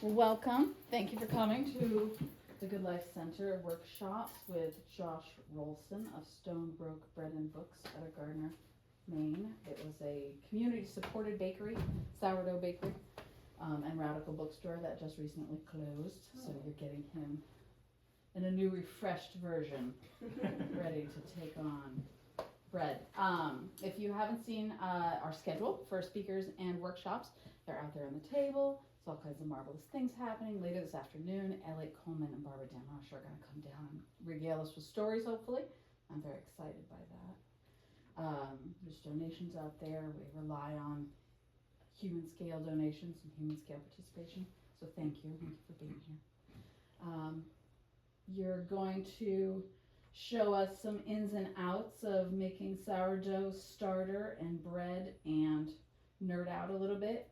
Welcome. Thank you for coming to the Good Life Center workshops with Josh Rollson of Stonebrook Bread and Books out of Gardner, Maine. It was a community-supported bakery, sourdough bakery, and radical bookstore that just recently closed. So you're getting him in a new, refreshed version, ready to take on bread. If you haven't seen our schedule for speakers and workshops, they're out there on the table. There's all kinds of marvelous things happening. Later this afternoon, Elliot Coleman and Barbara Damash are going to come down and regale us with stories, hopefully. I'm very excited by that. There's donations out there. We rely on human scale donations and human scale participation. So thank you. Thank you for being here. You're going to show us some ins and outs of making sourdough starter and bread and nerd out a little bit.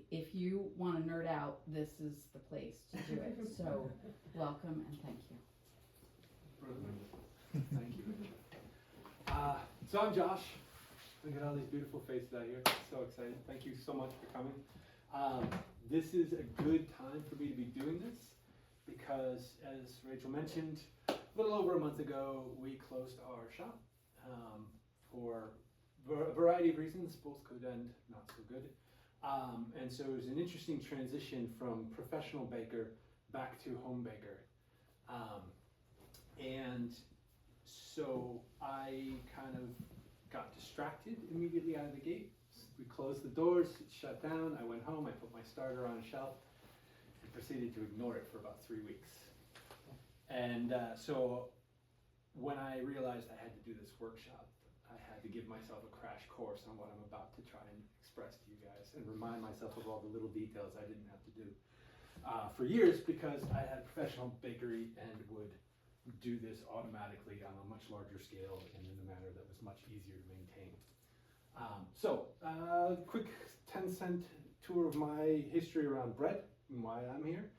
If you want to nerd out, this is the place to do it. So welcome and thank you. Thank you. So I'm Josh. Look at all these beautiful faces out here. So excited. Thank you so much for coming. This is a good time for me to be doing this because, as Rachel mentioned, a little over a month ago, we closed our shop for a variety of reasons, both good and not so good. And so it was an interesting transition from professional baker back to home baker. And so I kind of got distracted immediately out of the gate. We closed the doors, it shut down, I went home, I put my starter on a shelf, and proceeded to ignore it for about 3 weeks. And so when I realized I had to do this workshop, I had to give myself a crash course on what I'm about to try and express to you guys and remind myself of all the little details I didn't have to do for years because I had a professional bakery and would do this automatically on a much larger scale and in a manner that was much easier to maintain. Quick 10-cent tour of my history around bread and why I'm here.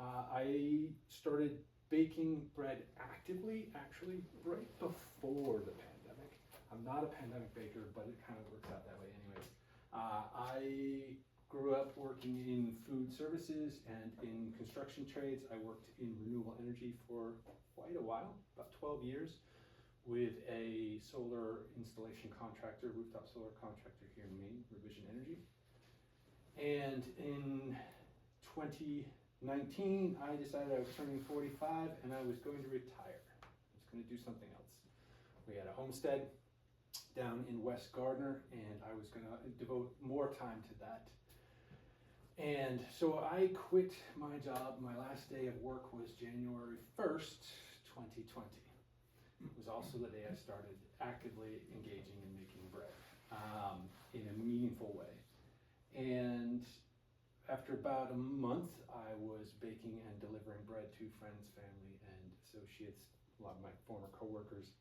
I started baking bread actively, actually, right before the pandemic. I'm not a pandemic baker, but it kind of works out that way anyways. I grew up working in food services and in construction trades. I worked in renewable energy for quite a while, about 12 years, with a solar installation contractor, rooftop solar contractor here in Maine, Revision Energy. And in 2019, I decided I was turning 45 and I was going to retire. I was going to do something else. We had a homestead down in West Gardner, and I was going to devote more time to that. And so I quit my job. My last day of work was January 1st, 2020. It was also the day I started actively engaging in making bread in a meaningful way. And after about a month, I was baking and delivering bread to friends, family, and associates, a lot of my former coworkers.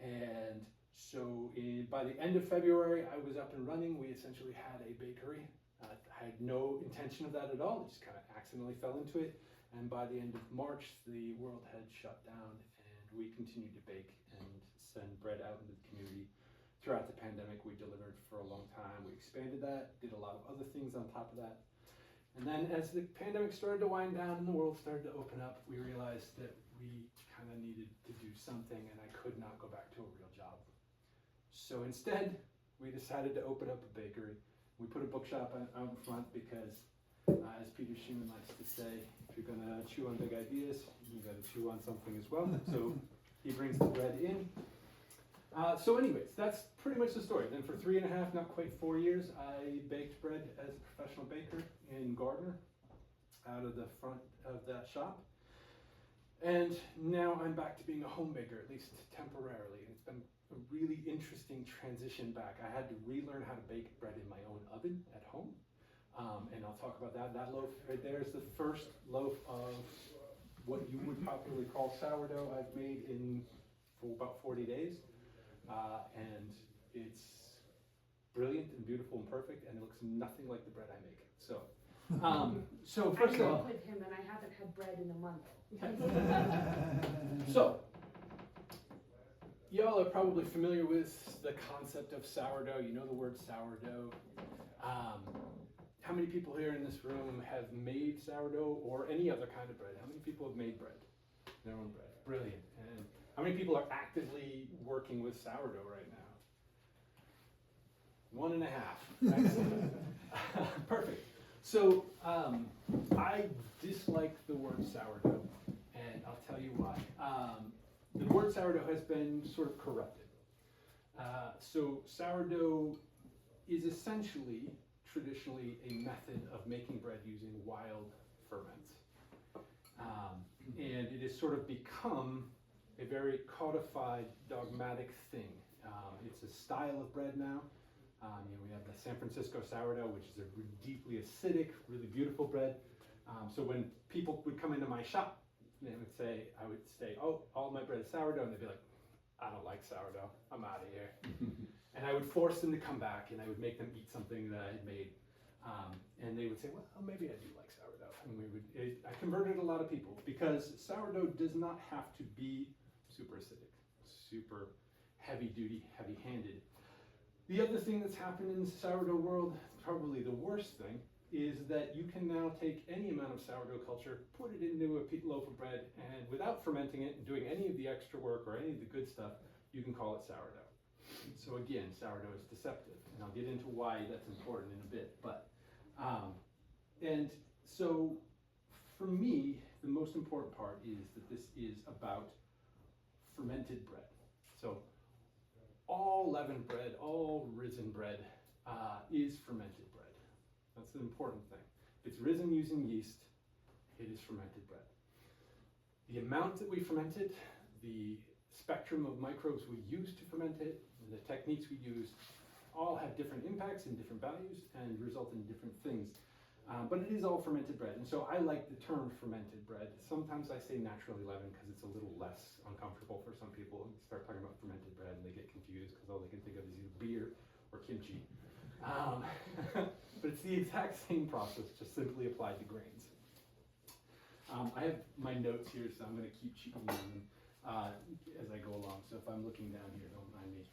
And so by the end of February, I was up and running. We essentially had a bakery. I had no intention of that at all. It just kind of accidentally fell into it. And by the end of March, the world had shut down, and we continued to bake and send bread out into the community. Throughout the pandemic, we delivered for a long time. We expanded that, did a lot of other things on top of that. And then as the pandemic started to wind down and the world started to open up, we realized that we kind of needed to do something, and I could not go back to a real job. So instead, we decided to open up a bakery. We put a bookshop out in front because, as Peter Schumann likes to say, if you're going to chew on big ideas, you got to chew on something as well. So he brings the bread in. So anyways, that's pretty much the story. Then for 3.5, not quite 4 years, I baked bread as a professional baker in Gardner, out of the front of that shop. And now I'm back to being a home baker, at least temporarily. And it's been a really interesting transition back. I had to relearn how to bake bread in my own oven at home. And I'll talk about that. That loaf right there is the first loaf of what you would popularly call sourdough I've made for about 40 days. And it's brilliant and beautiful and perfect, and it looks nothing like the bread I make. So first of all, I with him, and I haven't had bread in a month. So y'all are probably familiar with the concept of sourdough. You know the word sourdough. how many people here in this room have made sourdough or any other kind of bread? How many people have made bread, their own bread? Brilliant. And how many people are actively working with sourdough right now? 1.5. Excellent. Perfect. So I dislike the word sourdough, and I'll tell you why. The word sourdough has been sort of corrupted. So sourdough is essentially, traditionally, a method of making bread using wild ferments. And it has sort of become a very codified, dogmatic thing. It's a style of bread now. We have the San Francisco sourdough, which is a deeply acidic, really beautiful bread. So when people would come into my shop, I would say, oh, all my bread is sourdough, and they'd be like, I don't like sourdough, I'm out of here. And I would force them to come back, and I would make them eat something that I had made. And they would say, well, maybe I do like sourdough. And I converted a lot of people, because sourdough does not have to be super acidic, super heavy-duty, heavy-handed. The other thing that's happened in the sourdough world, probably the worst thing, is that you can now take any amount of sourdough culture, put it into a loaf of bread, and without fermenting it and doing any of the extra work or any of the good stuff, you can call it sourdough. So again, sourdough is deceptive, and I'll get into why that's important in a bit. But and so for me, the most important part is that this is about fermented bread. So all leavened bread, all risen bread is fermented bread. That's an important thing. If it's risen using yeast, it is fermented bread. The amount that we ferment it, the spectrum of microbes we use to ferment it, and the techniques we use all have different impacts and different values and result in different things. But it is all fermented bread. And so I like the term fermented bread. Sometimes I say naturally leavened because it's a little less uncomfortable for some people. You start talking about fermented bread and they get confused because all they can think of is either beer or kimchi. But it's the exact same process, just simply applied to grains. I have my notes here, so I'm going to keep cheating on them as I go along. So if I'm looking down here, don't mind me.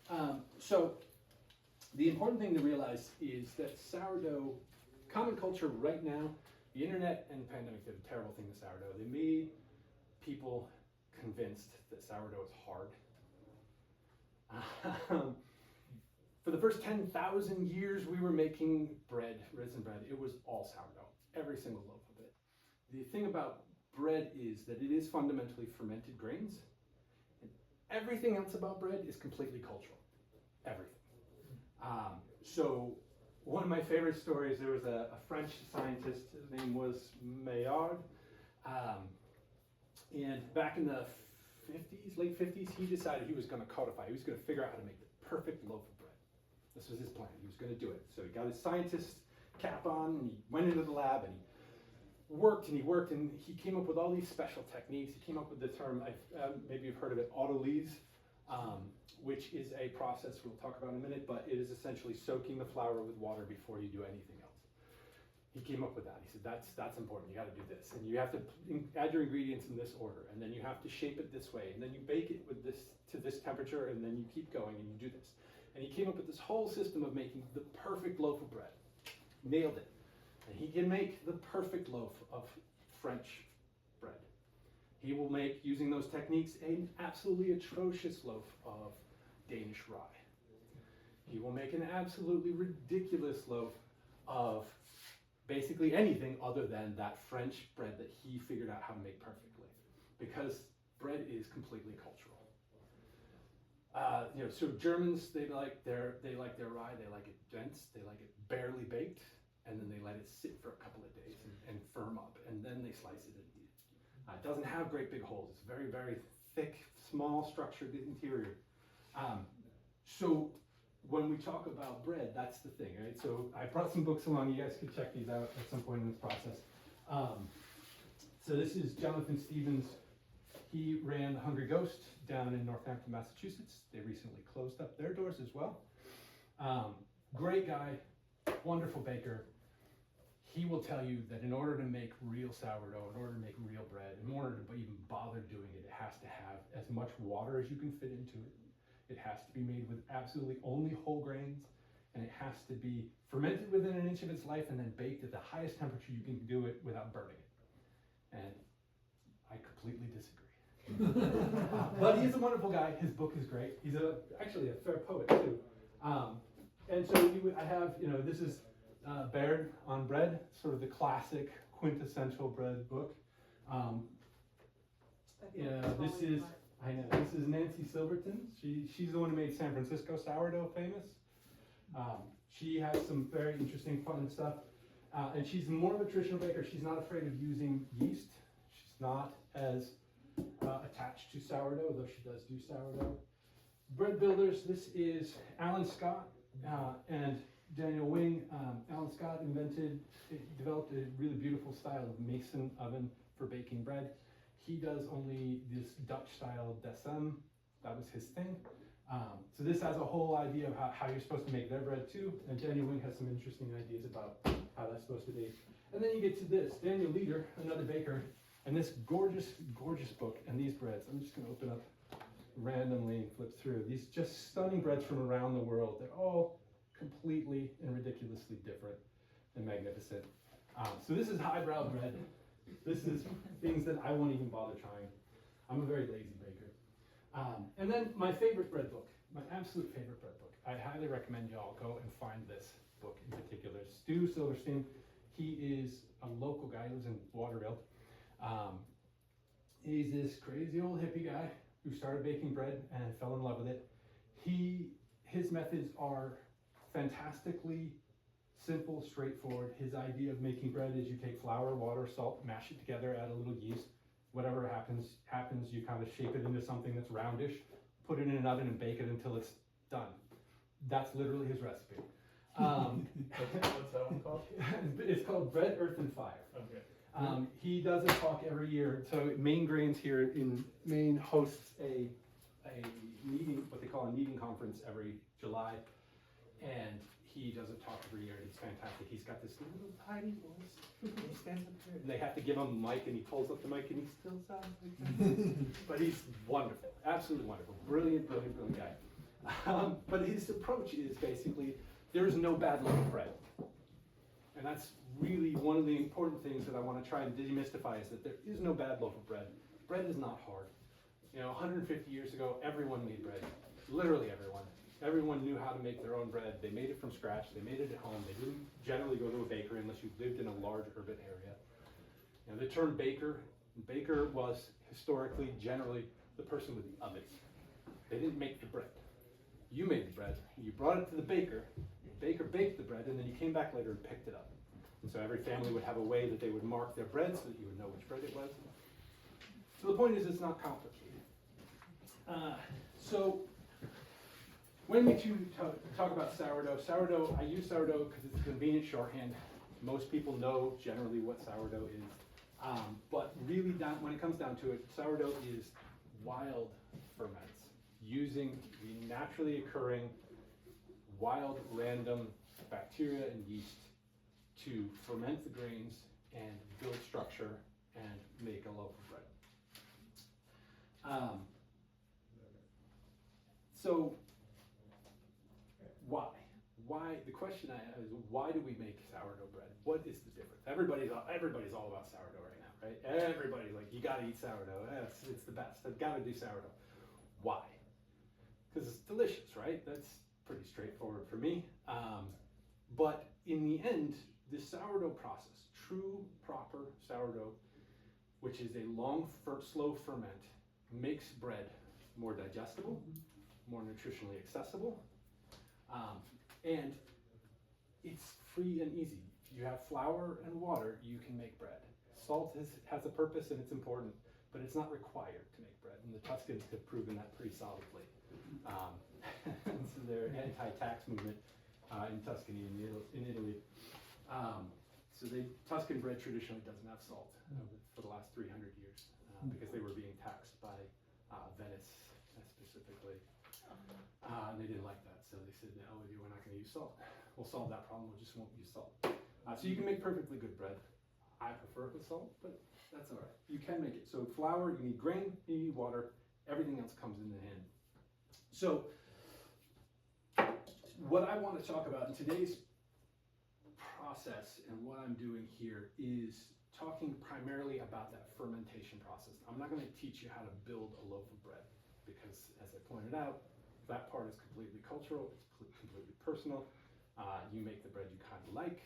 So the important thing to realize is that sourdough, common culture right now, the internet and the pandemic did a terrible thing to sourdough. They made people convinced that sourdough is hard. For the first 10,000 years we were making bread, risen bread, it was all sourdough, every single loaf of it. The thing about bread is that it is fundamentally fermented grains, and everything else about bread is completely cultural, everything. So one of my favorite stories, there was a French scientist, his name was Maillard, and back in the 50s, late 50s, he decided he was going to codify, he was going to figure out how to make the perfect loaf of bread. This was his plan, he was going to do it. So he got his scientist cap on, and he went into the lab, and he worked, and he came up with all these special techniques. He came up with the term, maybe you've heard of it, autolyse, which is a process we'll talk about in a minute, but it is essentially soaking the flour with water before you do anything else. He came up with that. He said, that's important, you gotta do this. And you have to add your ingredients in this order, and then you have to shape it this way, and then you bake it with this to this temperature, and then you keep going and you do this. And he came up with this whole system of making the perfect loaf of bread. Nailed it. And he can make the perfect loaf of French bread. He will make, using those techniques, an absolutely atrocious loaf of Danish rye. He will make an absolutely ridiculous loaf of basically anything other than that French bread that he figured out how to make perfectly. Because bread is completely cultural. So Germans, they like their rye, they like it dense, they like it barely baked, and then they let it sit for a couple of days and firm up, and then they slice it and eat it. It doesn't have great big holes. It's very, very thick, small structured interior. So when we talk about bread, that's the thing, right? So I brought some books along. You guys can check these out at some point in this process. So this is Jonathan Stevens. He ran the Hungry Ghost down in Northampton, Massachusetts. They recently closed up their doors as well. Great guy, wonderful baker. He will tell you that in order to make real sourdough, in order to make real bread, in order to even bother doing it, it has to have as much water as you can fit into it. It has to be made with absolutely only whole grains, and it has to be fermented within an inch of its life and then baked at the highest temperature you can do it without burning it. And I completely disagree. But he is a wonderful guy. His book is great. He's actually a fair poet too. And so I have, this is Baird on Bread, sort of the classic quintessential bread book. This is Nancy Silverton. She's the one who made San Francisco sourdough famous. She has some very interesting, fun stuff. And she's more of a traditional baker. She's not afraid of using yeast. She's not as attached to sourdough, though she does do sourdough. Bread builders, this is Alan Scott and Daniel Wing. Alan Scott developed a really beautiful style of mason oven for baking bread. He does only this Dutch style desem. That was his thing. So this has a whole idea of how you're supposed to make their bread too. And Daniel Wing has some interesting ideas about how that's supposed to be. And then you get to this, Daniel Leader, another baker, and this gorgeous, gorgeous book and these breads. I'm just gonna open up randomly and flip through. These just stunning breads from around the world. They're all completely and ridiculously different and magnificent. So this is highbrow bread. This is things that I won't even bother trying. I'm a very lazy baker. And then my favorite bread book, my absolute favorite bread book. I highly recommend y'all go and find this book in particular. Stu Silverstein, he is a local guy, he lives in Waterville. He's this crazy old hippie guy who started baking bread and fell in love with it. His methods are fantastically simple, straightforward. His idea of making bread is you take flour, water, salt, mash it together, add a little yeast. Whatever happens. You kind of shape it into something that's roundish, put it in an oven and bake it until it's done. That's literally his recipe. What's that one called? It's called Bread, Earth, and Fire. Okay. He does a talk every year. So Maine Grains here in Maine hosts a meeting, what they call a kneading conference every July. And he does a talk every year. It's fantastic. He's got this little tiny voice. He stands up there and they have to give him a mic and he pulls up the mic and he still sounds like that. But he's wonderful, absolutely wonderful. Brilliant, brilliant, brilliant guy. But his approach is basically, there's no bad loaf of bread. And that's really one of the important things that I want to try and demystify is that there is no bad loaf of bread. Bread is not hard. 150 years ago, everyone made bread. Literally everyone. Everyone knew how to make their own bread. They made it from scratch. They made it at home. They didn't generally go to a bakery unless you lived in a large urban area. The term baker was historically, generally, the person with the oven. They didn't make the bread. You made the bread. You brought it to the baker. The baker baked the bread, and then you came back later and picked it up. And so every family would have a way that they would mark their bread so that you would know which bread it was. So the point is, it's not complicated. So when we talk about sourdough, I use sourdough because it's a convenient shorthand. Most people know generally what sourdough is. But really, when it comes down to it, sourdough is wild ferments, using the naturally occurring wild random bacteria and yeast to ferment the grains and build structure and make a loaf of bread. So why? The question I have is, why do we make sourdough bread? What is the difference? Everybody's all about sourdough right now, right? Everybody's like, you gotta eat sourdough. It's the best. I've gotta do sourdough. Why? Because it's delicious, right? That's pretty straightforward for me. But in the end, the sourdough process, true, proper sourdough, which is a long, slow ferment, makes bread more digestible, more nutritionally accessible, and it's free and easy. If you have flour and water, you can make bread. Salt has a purpose and it's important, but it's not required to make bread, and the Tuscans have proven that pretty solidly. So their anti-tax movement in Tuscany, in Italy. So Tuscan bread traditionally doesn't have salt for the last 300 years because they were being taxed by Venice specifically. And they didn't like that, so they said, no, we're not going to use salt. We'll solve that problem, we just won't use salt. So you can make perfectly good bread. I prefer it with salt, but that's all right. You can make it. So flour, you need grain, you need water, everything else comes in the hand. So what I want to talk about in today's process and what I'm doing here is talking primarily about that fermentation process. I'm not going to teach you how to build a loaf of bread because, as I pointed out, that part is completely cultural, it's completely personal. You make the bread you kind of like,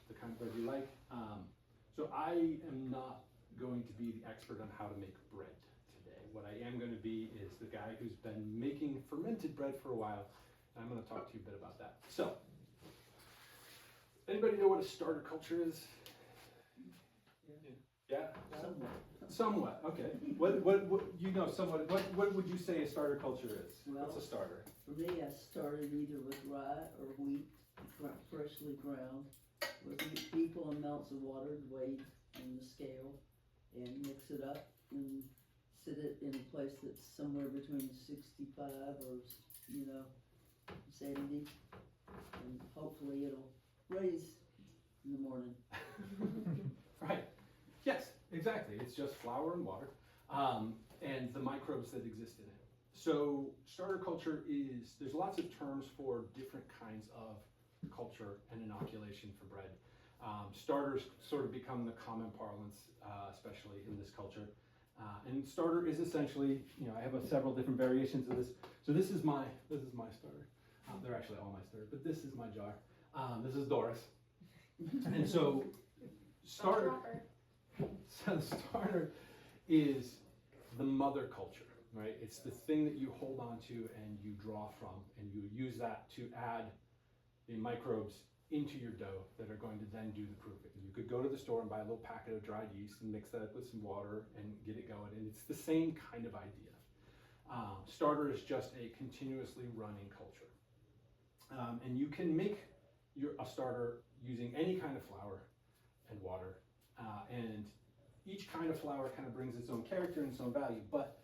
the kind of bread you like. So I am not going to be the expert on how to make bread today. What I am going to be is the guy who's been making fermented bread for a while, and I'm going to talk to you a bit about that. So, anybody know what a starter culture is? Yeah? Somewhat, okay. What you know somewhat, what would you say a starter culture is? What's a starter? For me, I started either with rye or wheat, freshly ground, with equal amounts of water weighed on the scale, and mix it up and sit it in a place that's somewhere between 65 or, 70, and hopefully it'll raise in the morning. Right. Yes, exactly. It's just flour and water, and the microbes that exist in it. So starter culture is, there's lots of terms for different kinds of culture and inoculation for bread. Starters sort of become the common parlance, especially in this culture. And starter is essentially, I have several different variations of this. So this is my starter. They're actually all my starter, but this is my jar. This is Doris. And so starter is the mother culture, right? It's the thing that you hold on to and you draw from, and you use that to add the microbes into your dough that are going to then do the proofing. You could go to the store and buy a little packet of dried yeast and mix that with some water and get it going, and it's the same kind of idea. Starter is just a continuously running culture. And you can make a starter using any kind of flour and water, and each kind of flour kind of brings its own character and its own value, but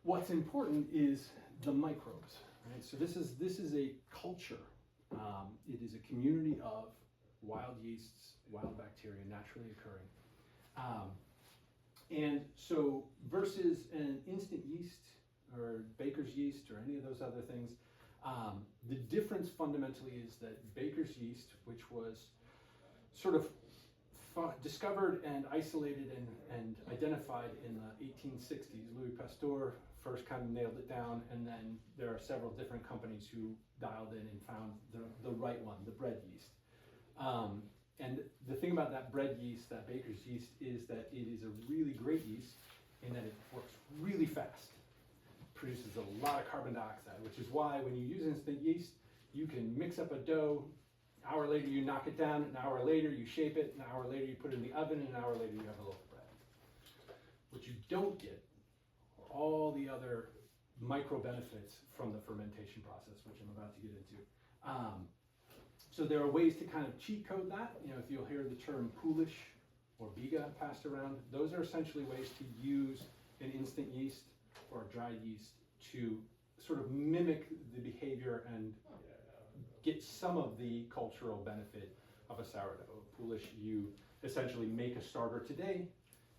what's important is the microbes, right? So this is a culture. It is a community of wild yeasts, wild bacteria naturally occurring. And so versus an instant yeast or baker's yeast or any of those other things, the difference fundamentally is that baker's yeast, which was sort of discovered and isolated and identified in the 1860s, Louis Pasteur first kind of nailed it down, and then there are several different companies who dialed in and found the right one, the bread yeast. And the thing about that bread yeast, that baker's yeast, is that it is a really great yeast in that it works really fast. Produces a lot of carbon dioxide, which is why when you use instant yeast, you can mix up a dough. An hour later you knock it down, an hour later you shape it, an hour later you put it in the oven, and an hour later you have a loaf of bread. What you don't get are all the other micro benefits from the fermentation process, which I'm about to get into. So there are ways to kind of cheat code that. If you'll hear the term poolish or biga passed around, those are essentially ways to use an instant yeast or dried yeast to sort of mimic the behavior and get some of the cultural benefit of a sourdough. Poolish, you essentially make a starter today,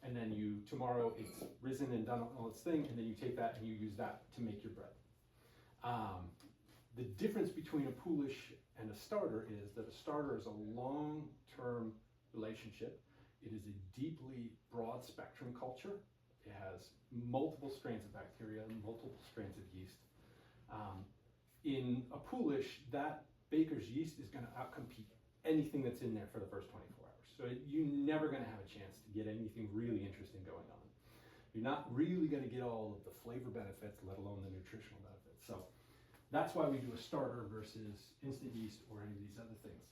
and then tomorrow it's risen and done all its thing, and then you take that and you use that to make your bread. The difference between a poolish and a starter is that a starter is a long-term relationship. It is a deeply broad spectrum culture. It has multiple strains of bacteria, multiple strains of yeast. In a poolish, that baker's yeast is going to outcompete anything that's in there for the first 24 hours. So you're never going to have a chance to get anything really interesting going on. You're not really going to get all of the flavor benefits, let alone the nutritional benefits. So that's why we do a starter versus instant yeast or any of these other things.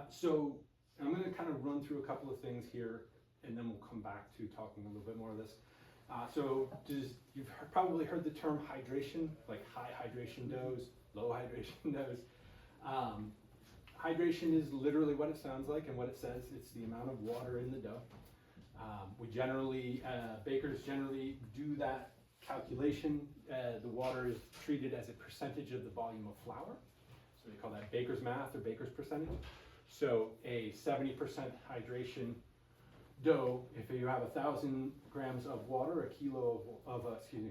So I'm going to kind of run through a couple of things here, and then we'll come back to talking a little bit more of this. You've probably heard the term hydration, like high hydration doughs, low hydration doughs. Hydration is literally what it sounds like and what it says. It's the amount of water in the dough. Bakers generally do that calculation. The water is treated as a percentage of the volume of flour. So we call that baker's math or baker's percentage. So a 70% hydration dough, if you have 1,000 grams of water, a kilo of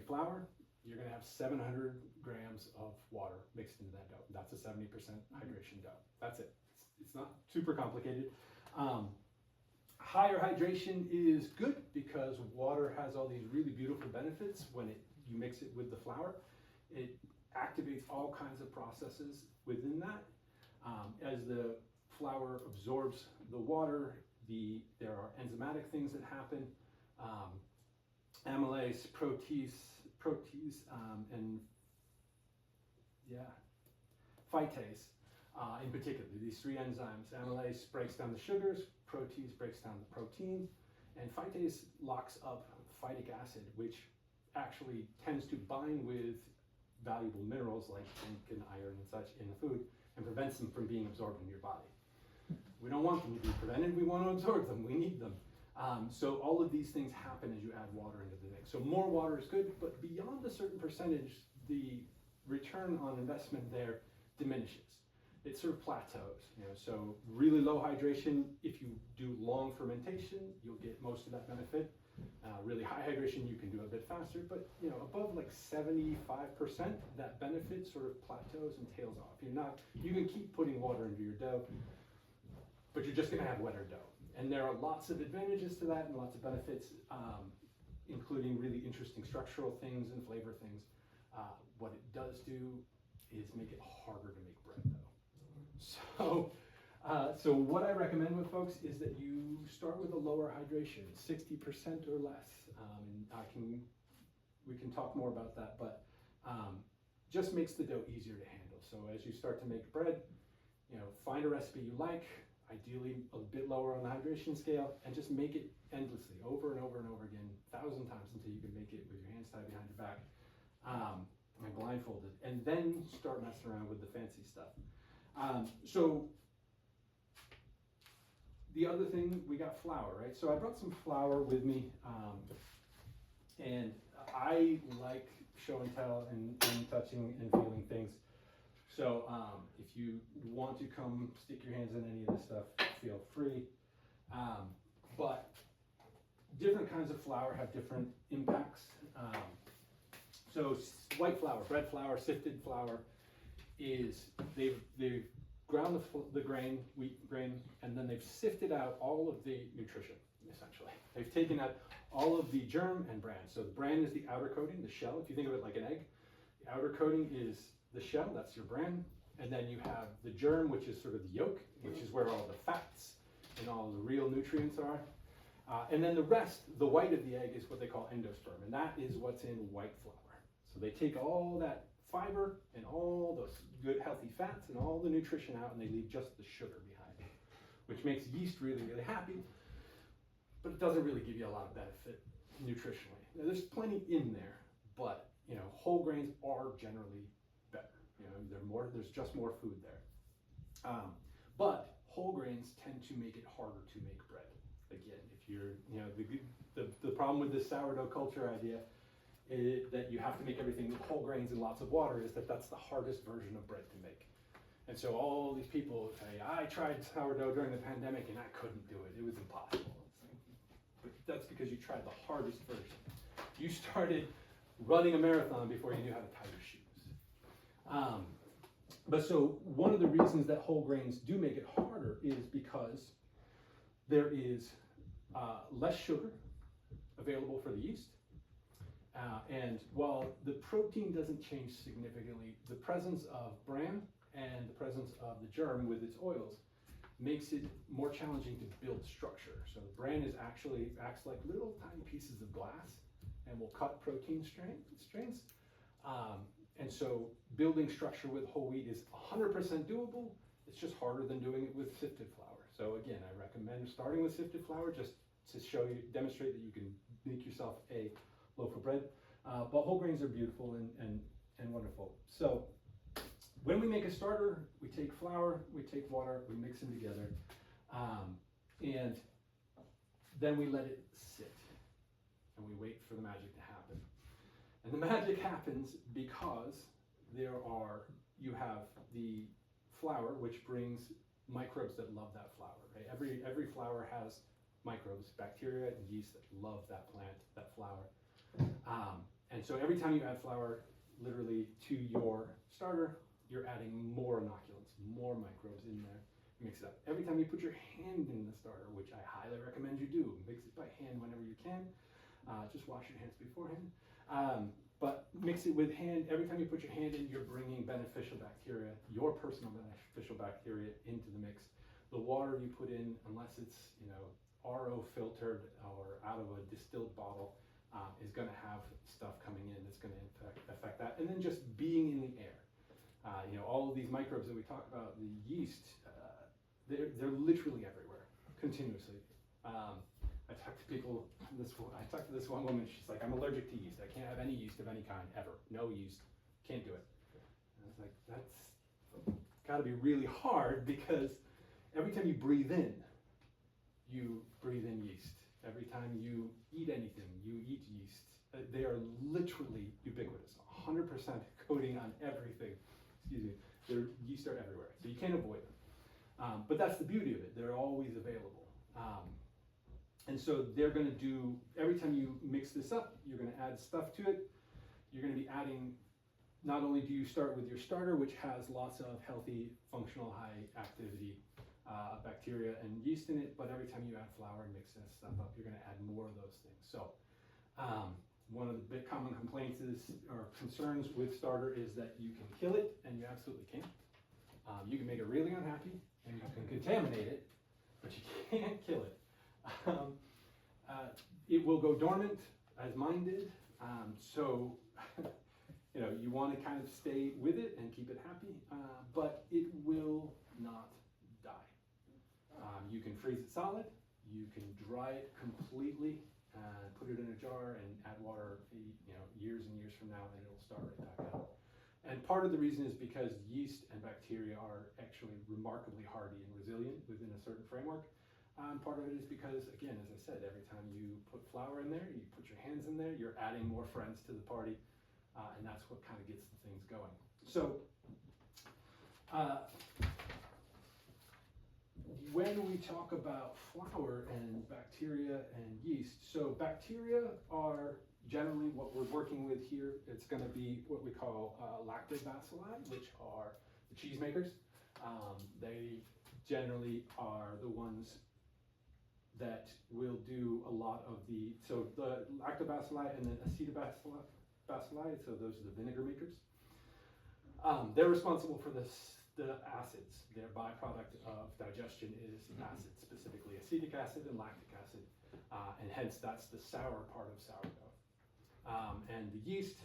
flour, you're gonna have 700 grams of water mixed into that dough. That's a 70% hydration dough. That's it. It's not super complicated. Higher hydration is good because water has all these really beautiful benefits when you mix it with the flour. It activates all kinds of processes within that. As the flour absorbs the water, there are enzymatic things that happen. Amylase, protease, and phytase in particular. These three enzymes. Amylase breaks down the sugars, protease breaks down the protein, and phytase locks up phytic acid, which actually tends to bind with valuable minerals like zinc and iron and such in the food and prevents them from being absorbed in your body. We don't want them to be prevented, we want to absorb them, we need them. So all of these things happen as you add water into the mix. So more water is good, but beyond a certain percentage, the return on investment there diminishes. It sort of plateaus. So really low hydration, if you do long fermentation, you'll get most of that benefit. Really high hydration, you can do a bit faster, but above like 75%, that benefit sort of plateaus and tails off. You can keep putting water into your dough, but you're just gonna have wetter dough. And there are lots of advantages to that and lots of benefits, including really interesting structural things and flavor things. What it does do is make it harder to make bread though. So what I recommend with folks is that you start with a lower hydration, 60% or less. And we can talk more about that, but just makes the dough easier to handle. So as you start to make bread, find a recipe you like, ideally a bit lower on the hydration scale, and just make it endlessly, over and over and over again, 1,000 times until you can make it with your hands tied behind your back and blindfolded, and then start messing around with the fancy stuff. So the other thing, we got flour, right? So I brought some flour with me, and I like show and tell and touching and feeling things. So if you want to come stick your hands in any of this stuff, feel free. But different kinds of flour have different impacts. So white flour, bread flour, sifted flour is they've ground the grain, wheat grain, and then they've sifted out all of the nutrition, essentially. They've taken out all of the germ and bran. So the bran is the outer coating, the shell. If you think of it like an egg, the outer coating is the shell, that's your bran. And then you have the germ, which is sort of the yolk, which is where all the fats and all the real nutrients are. And then the rest, the white of the egg, is what they call endosperm, and that is what's in white flour. So they take all that fiber and all those good healthy fats and all the nutrition out, and they leave just the sugar behind, which makes yeast really, really happy, but it doesn't really give you a lot of benefit nutritionally. Now, there's plenty in there, but whole grains are generally better. There's just more food there. But whole grains tend to make it harder to make bread. Again, if you're, the problem with this sourdough culture idea is that you have to make everything with whole grains and lots of water, is that that's the hardest version of bread to make. And so all these people say, I tried sourdough during the pandemic and I couldn't do it. It was impossible. But that's because you tried the hardest version. You started running a marathon before you knew how to tie your shoes. But so one of the reasons that whole grains do make it harder is because there is less sugar available for the yeast. And while the protein doesn't change significantly, the presence of bran and the presence of the germ with its oils makes it more challenging to build structure. So the bran acts like little tiny pieces of glass and will cut protein strings. And so building structure with whole wheat is 100% doable. It's just harder than doing it with sifted flour. So again, I recommend starting with sifted flour just to demonstrate that you can make yourself a loaf of bread. But whole grains are beautiful and wonderful. So when we make a starter, we take flour, we take water, we mix them together, and then we let it sit, and we wait for the magic to happen. And the magic happens because you have the flour, which brings microbes that love that flour. Right? Every flour has microbes, bacteria and yeast that love that plant, that flour. And so every time you add flour, literally to your starter, you're adding more inoculants, more microbes in there. Mix it up. Every time you put your hand in the starter, which I highly recommend you do, mix it by hand whenever you can. Just wash your hands beforehand. But mix it with hand. Every time you put your hand in, you're bringing beneficial bacteria, your personal beneficial bacteria, into the mix. The water you put in, unless it's RO filtered or out of a distilled bottle, is going to have stuff coming in that's going to affect that. And then just being in the air. All of these microbes that we talk about, the yeast, they're literally everywhere, continuously. I talk to people. I talked to this one woman. She's like, "I'm allergic to yeast. I can't have any yeast of any kind ever. No yeast. Can't do it." And I was like, "That's got to be really hard, because every time you breathe in yeast. Every time you eat anything, you eat yeast. They are literally ubiquitous. 100% coating on everything. Excuse me. Their yeast are everywhere, so you can't avoid them. But that's the beauty of it. They're always available. And so they're going to do, every time you mix this up, you're going to add stuff to it. You're going to be adding, not only do you start with your starter, which has lots of healthy, functional, high activity bacteria and yeast in it, but every time you add flour and mix this stuff up, you're going to add more of those things. So one of the big common complaints or concerns with starter is that you can kill it, and you absolutely can. You can make it really unhappy, and you can contaminate it, but you can't kill it. It will go dormant, as mine did. So you want to kind of stay with it and keep it happy, but it will not die. You can freeze it solid. You can dry it completely, put it in a jar and add water, years and years from now, and it'll start right back up. And part of the reason is because yeast and bacteria are actually remarkably hardy and resilient within a certain framework. Part of it is because, again, as I said, every time you put flour in there, you put your hands in there, you're adding more friends to the party, and that's what kind of gets the things going. So, when we talk about flour and bacteria and yeast, so bacteria are generally what we're working with here. It's going to be what we call lactobacilli, which are the cheese makers. They generally are the ones that will do a lot of the lactobacilli and then acetobacilli, so those are the vinegar makers. They're responsible for the acids. Their byproduct of digestion is acids, specifically acetic acid and lactic acid, and hence that's the sour part of sourdough. And the yeast,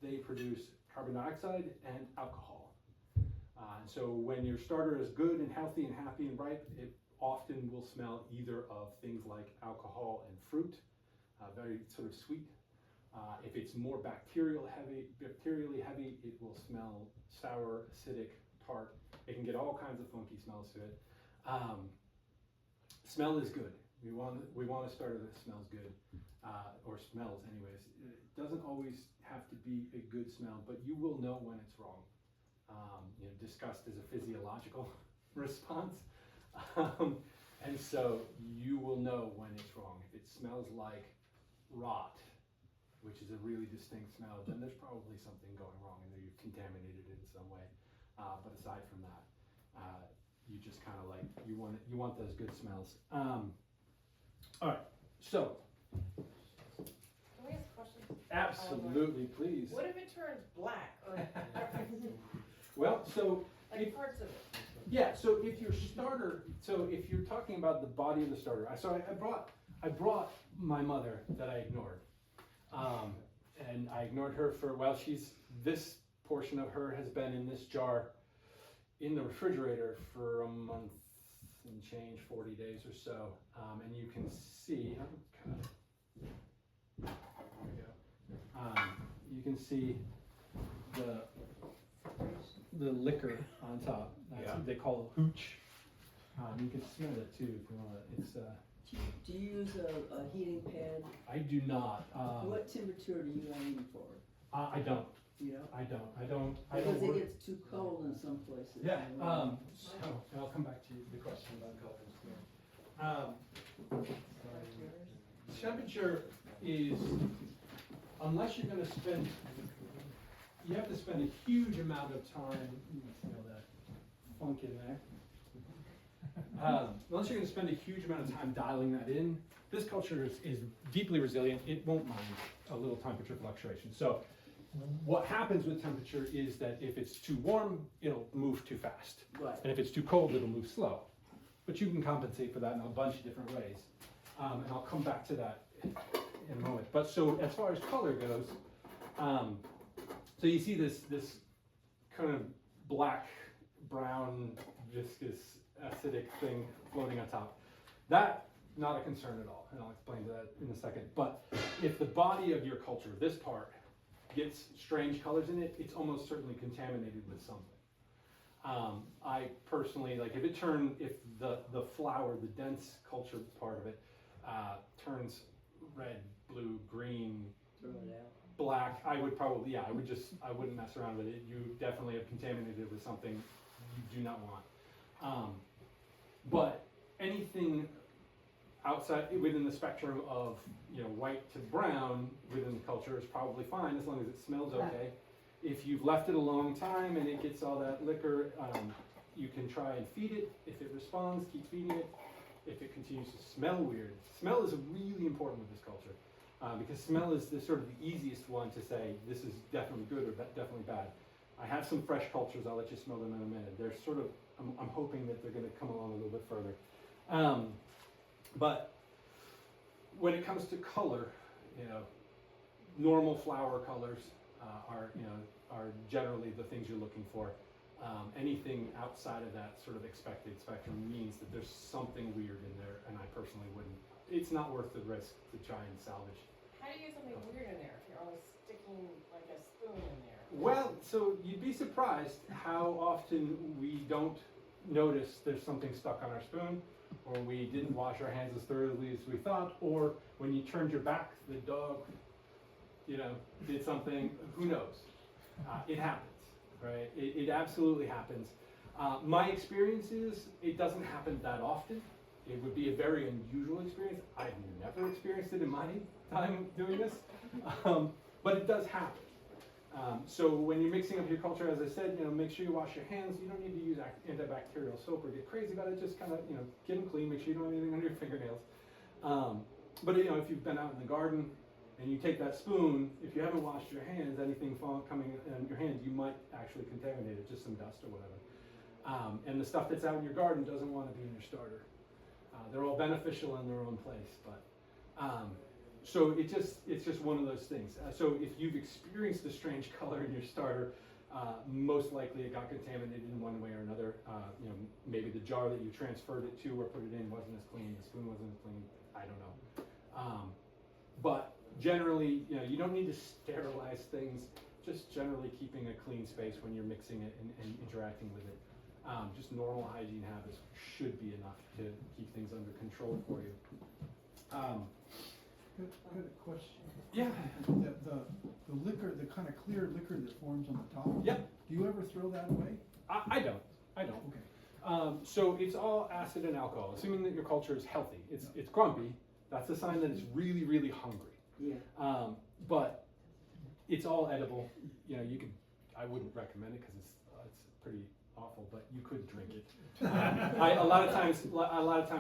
they produce carbon dioxide and alcohol. And so when your starter is good and healthy and happy and ripe, it often will smell either of things like alcohol and fruit, very sort of sweet. If it's more bacterially heavy, it will smell sour, acidic, tart. It can get all kinds of funky smells to it. Smell is good. We want a starter that smells good, or smells anyways. It doesn't always have to be a good smell, but you will know when it's wrong. Disgust is a physiological response. And so you will know when it's wrong. If it smells like rot, which is a really distinct smell, then there's probably something going wrong and you've contaminated it in some way. But aside from that, you just kind of like, you want those good smells. All right, so. Can we ask questions? Absolutely, please. What if it turns black? Or Well, so. like parts of it? Yeah, so if your starter, if you're talking about the body of the starter, I brought my mother that I ignored. And I ignored her for, this portion of her has been in this jar in the refrigerator for a month and change, 40 days or so. And you can see, there we go. You can see the liquor on top. That's what they call hooch. You can smell it too if you want it. It's Do you use a heating pad? I do not. What temperature do you aim for? I don't. You know? I don't. Because it work. gets too cold in some places. Yeah. So I'll come back to the question about colors. Temperature is unless you're gonna spend, you have to spend a huge amount of time, you can smell that funk in there. Unless you're gonna spend a huge amount of time dialing that in, this culture is deeply resilient. It won't mind a little temperature fluctuation. So what happens with temperature is that if it's too warm, it'll move too fast. Right. And if it's too cold, it'll move slow. But you can compensate for that in a bunch of different ways. And I'll come back to that in a moment. But so as far as color goes, so you see this kind of black, brown, viscous, acidic thing floating on top. That, not a concern at all, and I'll explain that in a second. But if the body of your culture, this part, gets strange colors in it, it's almost certainly contaminated with something. I personally, like if the flour, the dense culture part of it, turns red, blue, green, Throw it out. black, I wouldn't mess around with it. You definitely have contaminated it with something you do not want. But anything outside, within the spectrum of white to brown within the culture is probably fine as long as it smells okay. If you've left it a long time and it gets all that liquor, you can try and feed it. If it responds, keep feeding it. If it continues to smell weird, smell is really important with this culture because smell is the sort of the easiest one to say this is definitely good or definitely bad. I have some fresh cultures. I'll let you smell them in a minute. They're sort of, I'm hoping that they're going to come along a little bit further. But when it comes to color, normal flower colors are generally the things you're looking for. Anything outside of that sort of expected spectrum means that there's something weird in there, and I personally wouldn't. It's not worth the risk to try and salvage. How do you get something weird in there if you're only sticking like a spoon in there? Well, so you'd be surprised how often we don't notice there's something stuck on our spoon, or we didn't wash our hands as thoroughly as we thought, or when you turned your back, the dog, did something, who knows? It happens, right? It absolutely happens. My experience is it doesn't happen that often. It would be a very unusual experience. I've never experienced it in my time doing this, but it does happen. So when you're mixing up your culture, as I said, make sure you wash your hands. You don't need to use antibacterial soap or get crazy about it. Just kind of, get them clean. Make sure you don't have anything under your fingernails. But if you've been out in the garden and you take that spoon, if you haven't washed your hands, anything coming in your hands, you might actually contaminate it, just some dust or whatever. And the stuff that's out in your garden doesn't want to be in your starter. They're all beneficial in their own place, but. So it's just one of those things. So if you've experienced a strange color in your starter, most likely it got contaminated in one way or another. Maybe the jar that you transferred it to or put it in wasn't as clean, the spoon wasn't as clean, I don't know. But generally, you don't need to sterilize things, just generally keeping a clean space when you're mixing it and interacting with it. Just normal hygiene habits should be enough to keep things under control for you. Good question. Yeah. The liquor, the kind of clear liquor that forms on the top. Yep. Do you ever throw that away? I don't. Okay. So it's all acid and alcohol. Assuming that your culture is healthy, it's grumpy. That's a sign that it's really, really hungry. Yeah. But it's all edible. You could. I wouldn't recommend it because it's pretty awful. But you could drink it. A lot of times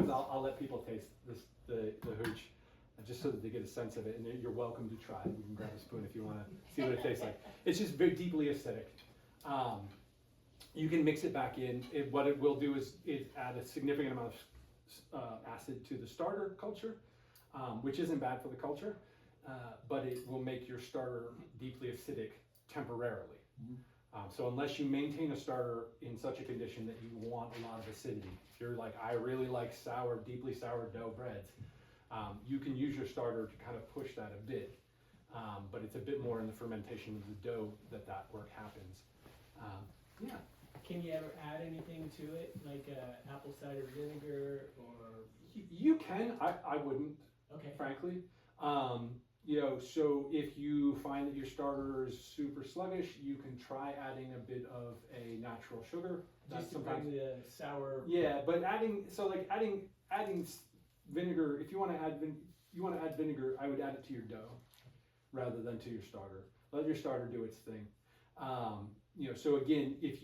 I'll let people taste the hooch. Just so that they get a sense of it, and you're welcome to try. You can grab a spoon if you want to see what it tastes like. It's just very deeply acidic. You can mix it back in. What it will do is add a significant amount of acid to the starter culture, which isn't bad for the culture, but it will make your starter deeply acidic temporarily. So unless you maintain a starter in such a condition that you want a lot of acidity, if you're like, I really like deeply sour dough breads, you can use your starter to kind of push that a bit, but it's a bit more in the fermentation of the dough that work happens. Yeah. Can you ever add anything to it, like apple cider vinegar or? You can. I wouldn't. Okay. Frankly, so if you find that your starter is super sluggish, you can try adding a bit of a natural sugar. Just to bring the sour. Yeah, but adding vinegar. If you want to add vinegar, I would add it to your dough. rather than to your starter. Let your starter do its thing. So again, this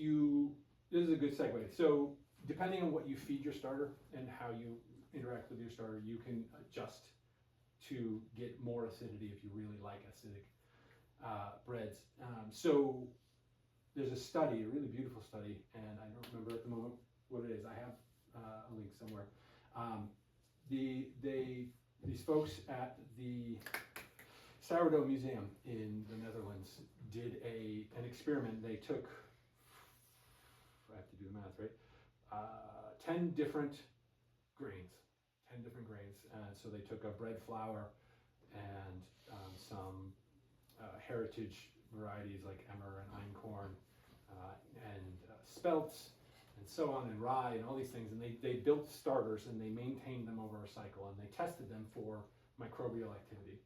is a good segue. So depending on what you feed your starter and how you interact with your starter, you can adjust to get more acidity if you really like acidic breads. So there's a study, a really beautiful study, and I don't remember at the moment what it is. I have a link somewhere. These folks at the Sourdough Museum in the Netherlands did an experiment. They took, I have to do the math, right? 10 different grains. So they took a bread flour and some heritage varieties like emmer and einkorn and spelts and so on, and rye and all these things, and they built starters and they maintained them over a cycle, and they tested them for microbial activity.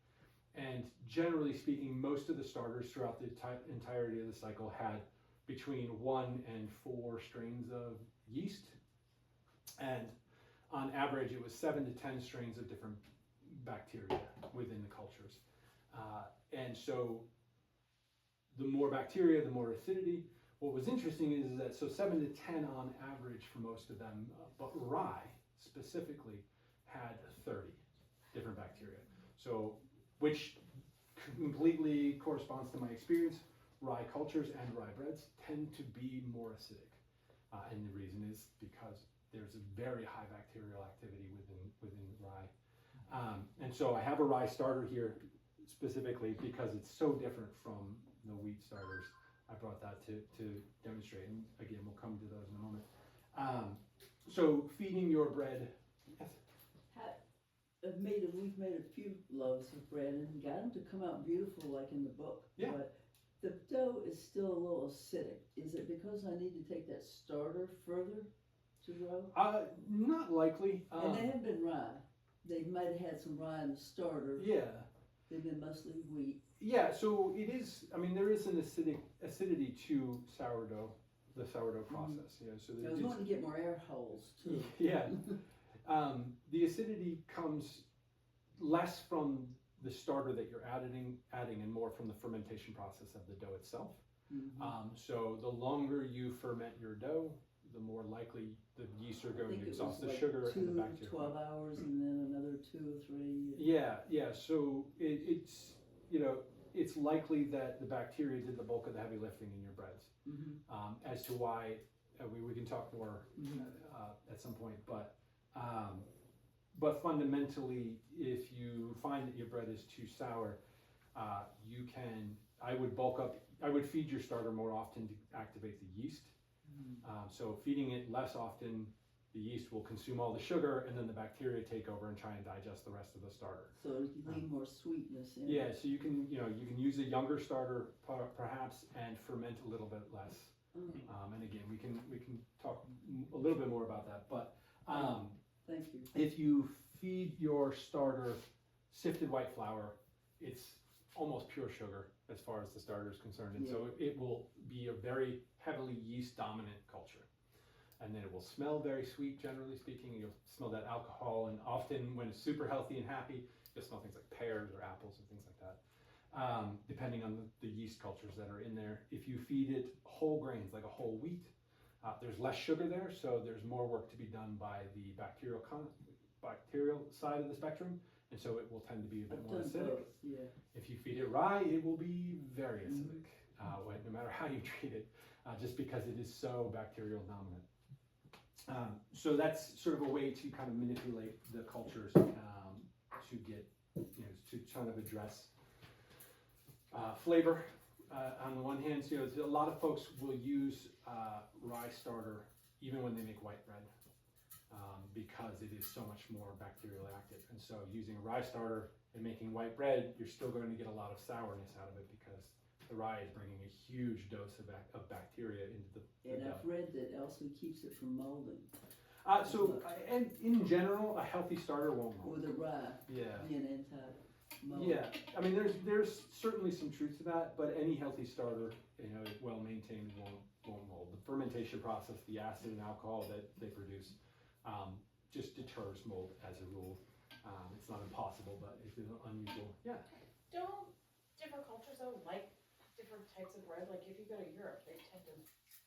And generally speaking, most of the starters throughout the entirety of the cycle had between 1 and 4 strains of yeast, and on average it was 7 to 10 strains of different bacteria within the cultures. And so the more bacteria, the more acidity. What was interesting is that 7 to 10 on average for most of them, but rye specifically had 30 different bacteria. So, which completely corresponds to my experience. Rye cultures and rye breads tend to be more acidic, and the reason is because there's a very high bacterial activity within rye. And so I have a rye starter here specifically because it's so different from the wheat starters. I brought that to demonstrate, and again, we'll come to those in a moment. So feeding your bread. Yes. We've made a few loaves of bread and got them to come out beautiful like in the book. Yeah. But the dough is still a little acidic. Is it because I need to take that starter further to grow? Not likely. And they have been rye. They might have had some rye in the starter. Yeah. They've been mostly wheat. Yeah, so it is, there is an acidity to sourdough, the sourdough process. Yeah, so I was wanting to get more air holes too. Yeah. The acidity comes less from the starter that you're adding and more from the fermentation process of the dough itself. Mm-hmm. So the longer you ferment your dough, the more likely the yeast are going to exhaust the sugar and the bacteria. 12 hours and then another 2 or 3. Yeah. So it's likely that the bacteria did the bulk of the heavy lifting in your breads. Mm-hmm. As to why, we can talk more at some point, but fundamentally, if you find that your bread is too sour, I would feed your starter more often to activate the yeast. So feeding it less often, the yeast will consume all the sugar, and then the bacteria take over and try and digest the rest of the starter. So you need more sweetness in Yeah, it. so you can use a younger starter perhaps and ferment a little bit less. And again, we can talk a little bit more about that. But Thank you. if you feed your starter sifted white flour, it's almost pure sugar as far as the starter is concerned, and so it will be a very heavily yeast dominant culture. And then it will smell very sweet, generally speaking. You'll smell that alcohol, and often when it's super healthy and happy, you'll smell things like pears or apples and things like that, depending on the yeast cultures that are in there. If you feed it whole grains, like a whole wheat, there's less sugar there, so there's more work to be done by the bacterial side of the spectrum, and so it will tend to be a bit more acidic. Both, yeah. If you feed it rye, it will be very acidic, no matter how you treat it, just because it is so bacterial dominant. So that's sort of a way to kind of manipulate the cultures to get, to kind of address flavor. On the one hand, a lot of folks will use rye starter even when they make white bread because it is so much more bacterially active. And so using a rye starter and making white bread, you're still going to get a lot of sourness out of it because the rye is bringing a huge dose of bacteria into the And dough. I've read that also keeps it from molding. And in general, a healthy starter won't mold. With the rye Yeah. being anti-mold. Yeah, there's certainly some truth to that, but any healthy starter, well maintained, won't mold. The fermentation process, the acid and alcohol that they produce, just deters mold as a rule. It's not impossible, but it's unusual. Yeah. Don't different cultures though like different types of bread? Like if you go to Europe, they tend to,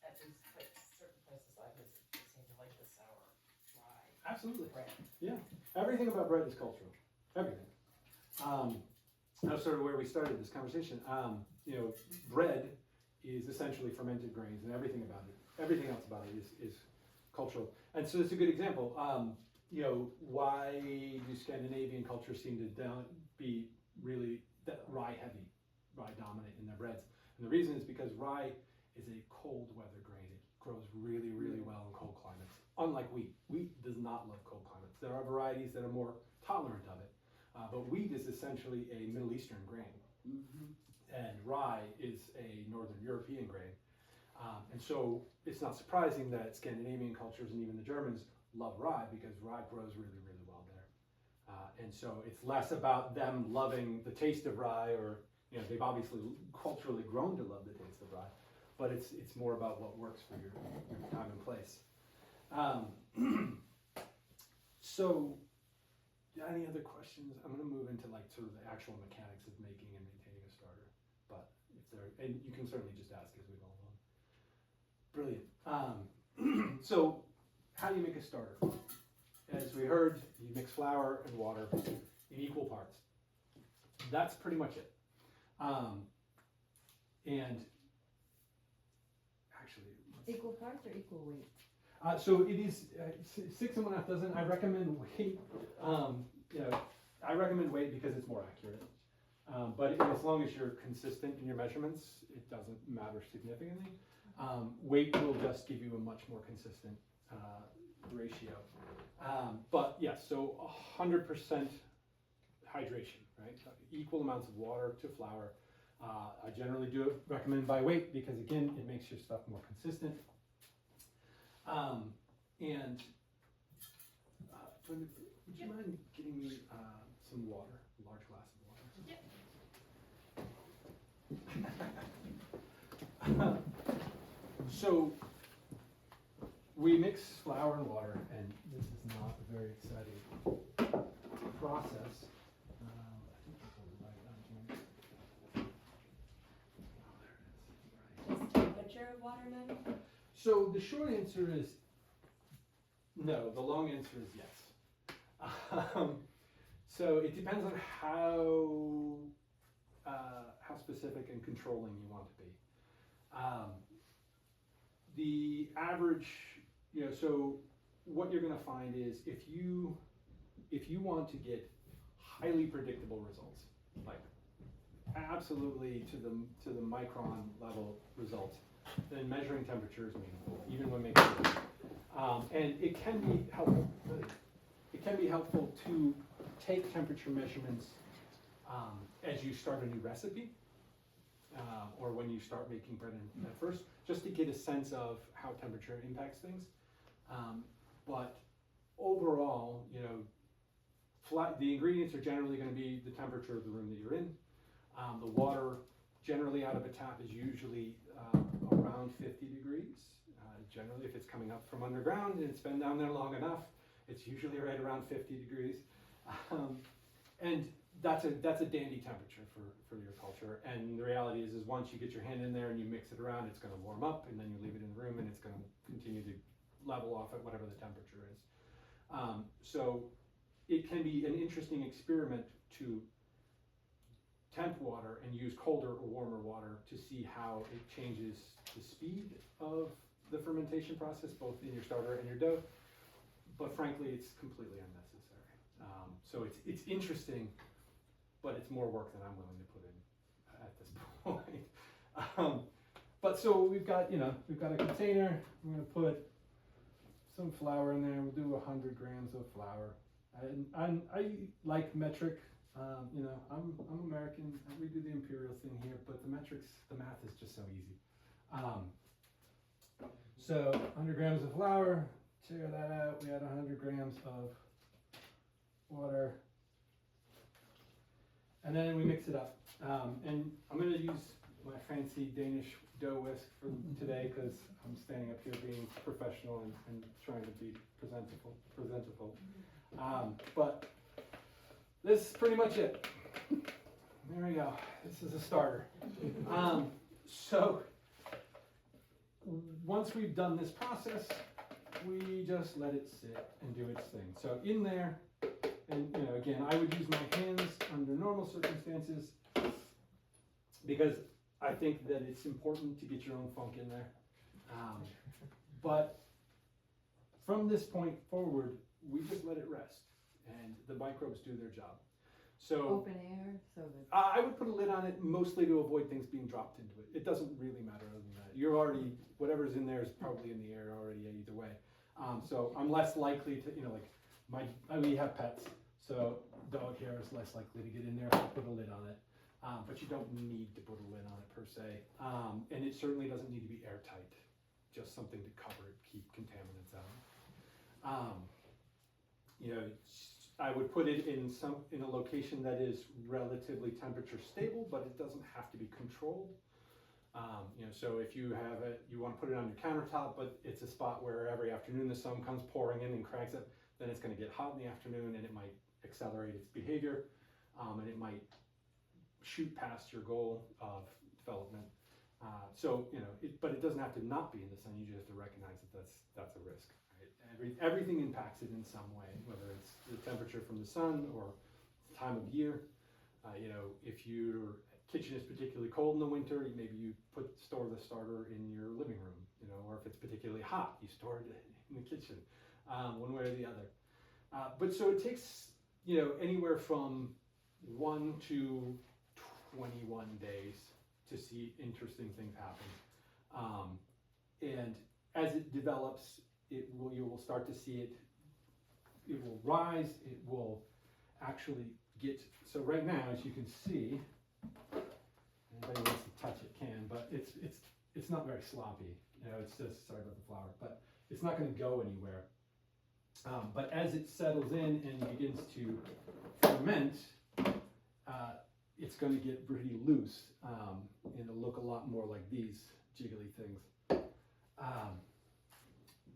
at least like certain places I visit, they seem to like the sour rye Absolutely. bread. Everything about bread is cultural. Everything. That's sort of where we started this conversation. You know, bread is essentially fermented grains, and everything else about it is cultural. And so it's a good example. You know, why do Scandinavian cultures seem to be really rye heavy, rye dominant in their breads? And the reason is because rye is a cold weather grain. It grows really, really well in cold climates. Unlike wheat. Wheat does not love cold climates. There are varieties that are more tolerant of it. But wheat is essentially a Middle Eastern grain. And rye is a Northern European grain. And so it's not surprising that Scandinavian cultures and even the Germans love rye because rye grows really, really well there. And so it's less about them loving the taste of rye, or, you know, they've obviously culturally grown to love the taste of rye, but it's more about what works for your time and place. So, any other questions? I'm going to move into like sort of the actual mechanics of making and maintaining a starter, but if there, and you can certainly just ask as we go along. Brilliant. So, how do you make a starter? As we heard, you mix flour and water in equal parts. That's pretty much it. And actually, Equal parts or equal weight? so it is 6 1/2 dozen. I recommend weight. You know, I recommend weight because it's more accurate. But as long as you're consistent in your measurements, it doesn't matter significantly. Weight will just give you a much more consistent ratio. But yes, so 100% hydration, right? Equal amounts of water to flour. I generally recommend by weight because, again, it makes your stuff more consistent. Would you mind getting me some water, a large glass of water? So we mix flour and water, and this is not a very exciting process. I think this will be right on here. Oh, there it is. Right. What's the temperature of water then? So the short answer is no. The long answer is yes. So it depends on how specific and controlling you want to be. The average, you know, so what you're going to find is if you want to get highly predictable results, like absolutely to the micron level results, then measuring temperature is meaningful, even when making it. And it can be helpful. It can be helpful to take temperature measurements as you start a new recipe, or when you start making bread at first, just to get a sense of how temperature impacts things. But overall, you know, the ingredients are generally going to be the temperature of the room that you're in. The water generally out of a tap is usually around 50 degrees. Generally, if it's coming up from underground and it's been down there long enough, it's usually right around 50 degrees. And that's a dandy temperature for your culture. And the reality is once you get your hand in there and you mix it around, it's going to warm up, and then you leave it in the room and it's going to continue to level off at whatever the temperature is. So it can be an interesting experiment to temp water and use colder or warmer water to see how it changes the speed of the fermentation process, both in your starter and your dough. But frankly, it's completely unnecessary. So it's interesting, but it's more work than I'm willing to put in at this point. But so we've got a container. I'm going to put some flour in there. We'll do 100 grams of flour. And I like metric. You know, I'm American. We do the imperial thing here, but the math is just so easy. So 100 grams of flour. Tear that out. We add 100 grams of water, and then we mix it up. And I'm going to use my fancy Danish dough whisk for today because I'm standing up here being professional and trying to be presentable. But this is pretty much it. there we go. This is a starter. So once we've done this process, we just let it sit and do its thing. So in there, and you know, again, I would use my hands under normal circumstances because I think that it's important to get your own funk in there. But from this point forward, we just let it rest and the microbes do their job. So Open air, so that. I would put a lid on it mostly to avoid things being dropped into it. It doesn't really matter other than that. You're already, whatever's in there is probably in the air already either way. So I'm less likely to, you know, like we have pets, so dog hair is less likely to get in there if I put a lid on it. But you don't need to put a lid on it per se. And it certainly doesn't need to be airtight. Just something to cover it, keep contaminants out. You know, I would put it in a location that is relatively temperature stable, but it doesn't have to be controlled. You know, so if you have it, you want to put it on your countertop, but it's a spot where every afternoon the sun comes pouring in and cracks it, then it's going to get hot in the afternoon and it might accelerate its behavior, and it might shoot past your goal of development. So you know, but it doesn't have to not be in the sun. You just have to recognize that that's a risk. Right? Everything impacts it in some way, whether it's the temperature from the sun or time of year. You know, if your kitchen is particularly cold in the winter, maybe you store the starter in your living room. You know, or if it's particularly hot, you store it in the kitchen, one way or the other. But so it takes, you know, anywhere from 1 to 21 days to see interesting things happen. And as it develops, you will start to see it will rise, it will actually get, so right now, as you can see, anybody wants to touch it can, but it's not very sloppy. You know, it's just, sorry about the flour, but it's not going to go anywhere. But as it settles in and begins to ferment, it's going to get pretty loose, and it'll look a lot more like these jiggly things.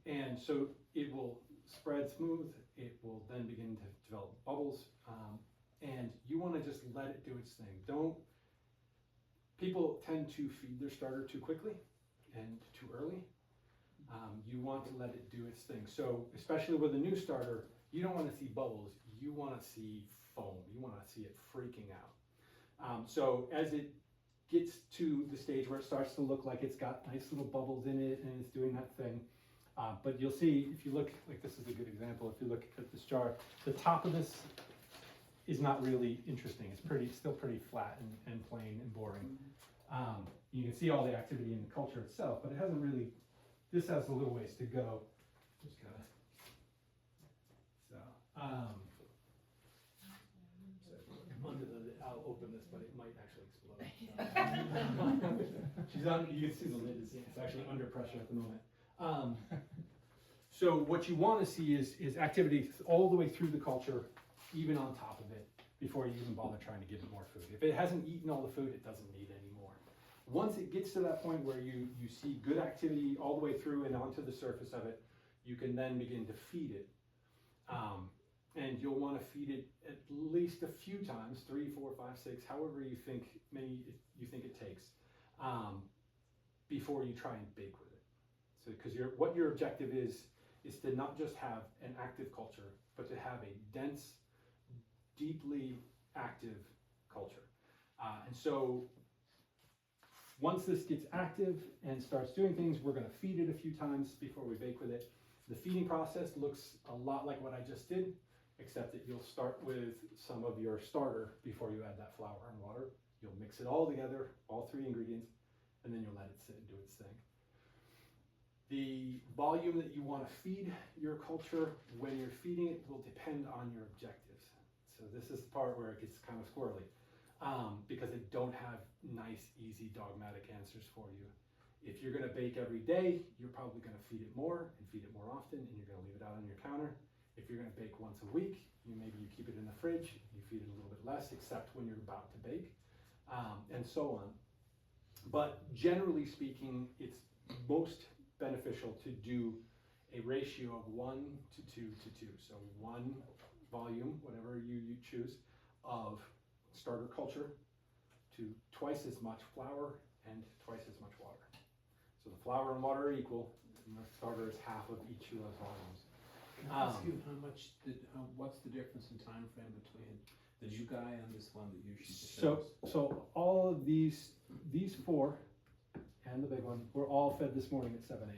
And so it will spread smooth, it will then begin to develop bubbles, and you want to just let it do its thing. People tend to feed their starter too quickly and too early. You want to let it do its thing. So especially with a new starter, you don't want to see bubbles, you want to see foam, you want to see it freaking out. So as it gets to the stage where it starts to look like it's got nice little bubbles in it and it's doing that thing, but you'll see, if you look, like this is a good example, if you look at this jar, the top of this is not really interesting. It's still pretty flat and plain and boring. You can see all the activity in the culture itself, but it hasn't really, this has a little ways to go. Just kind of, I'll open this, but it might actually explode. She's on, you can see the lid is, it's actually under pressure at the moment. So what you want to see is activity all the way through the culture, even on top of it, before you even bother trying to give it more food. If it hasn't eaten all the food, it doesn't need any more. Once it gets to that point where you see good activity all the way through and onto the surface of it, you can then begin to feed it. And you'll want to feed it at least a few times, 3, 4, 5, 6, however you think it takes, before you try and bake with it. So, because what your objective is to not just have an active culture, but to have a dense, deeply active culture. And so once this gets active and starts doing things, we're going to feed it a few times before we bake with it. The feeding process looks a lot like what I just did, except that you'll start with some of your starter before you add that flour and water. You'll mix it all together, all 3 ingredients, and then you'll let it sit and do its thing. The volume that you want to feed your culture when you're feeding it will depend on your objectives. So this is the part where it gets kind of squirrely, because they don't have nice, easy, dogmatic answers for you. If you're going to bake every day, you're probably going to feed it more and feed it more often, and you're going to leave it out on your counter. If you're going to bake once a week, maybe you keep it in the fridge, you feed it a little bit less, except when you're about to bake, and so on. But generally speaking, it's most beneficial to do a ratio of 1 to 2 to 2. So 1 volume, whatever you choose, of starter culture to twice as much flour and twice as much water. So the flour and water are equal, and the starter is half of each of those volumes. Can I ask you what's the difference in time frame between the new guy and this one that you just showed us? So all of these four and the big one were all fed this morning at 7 a.m.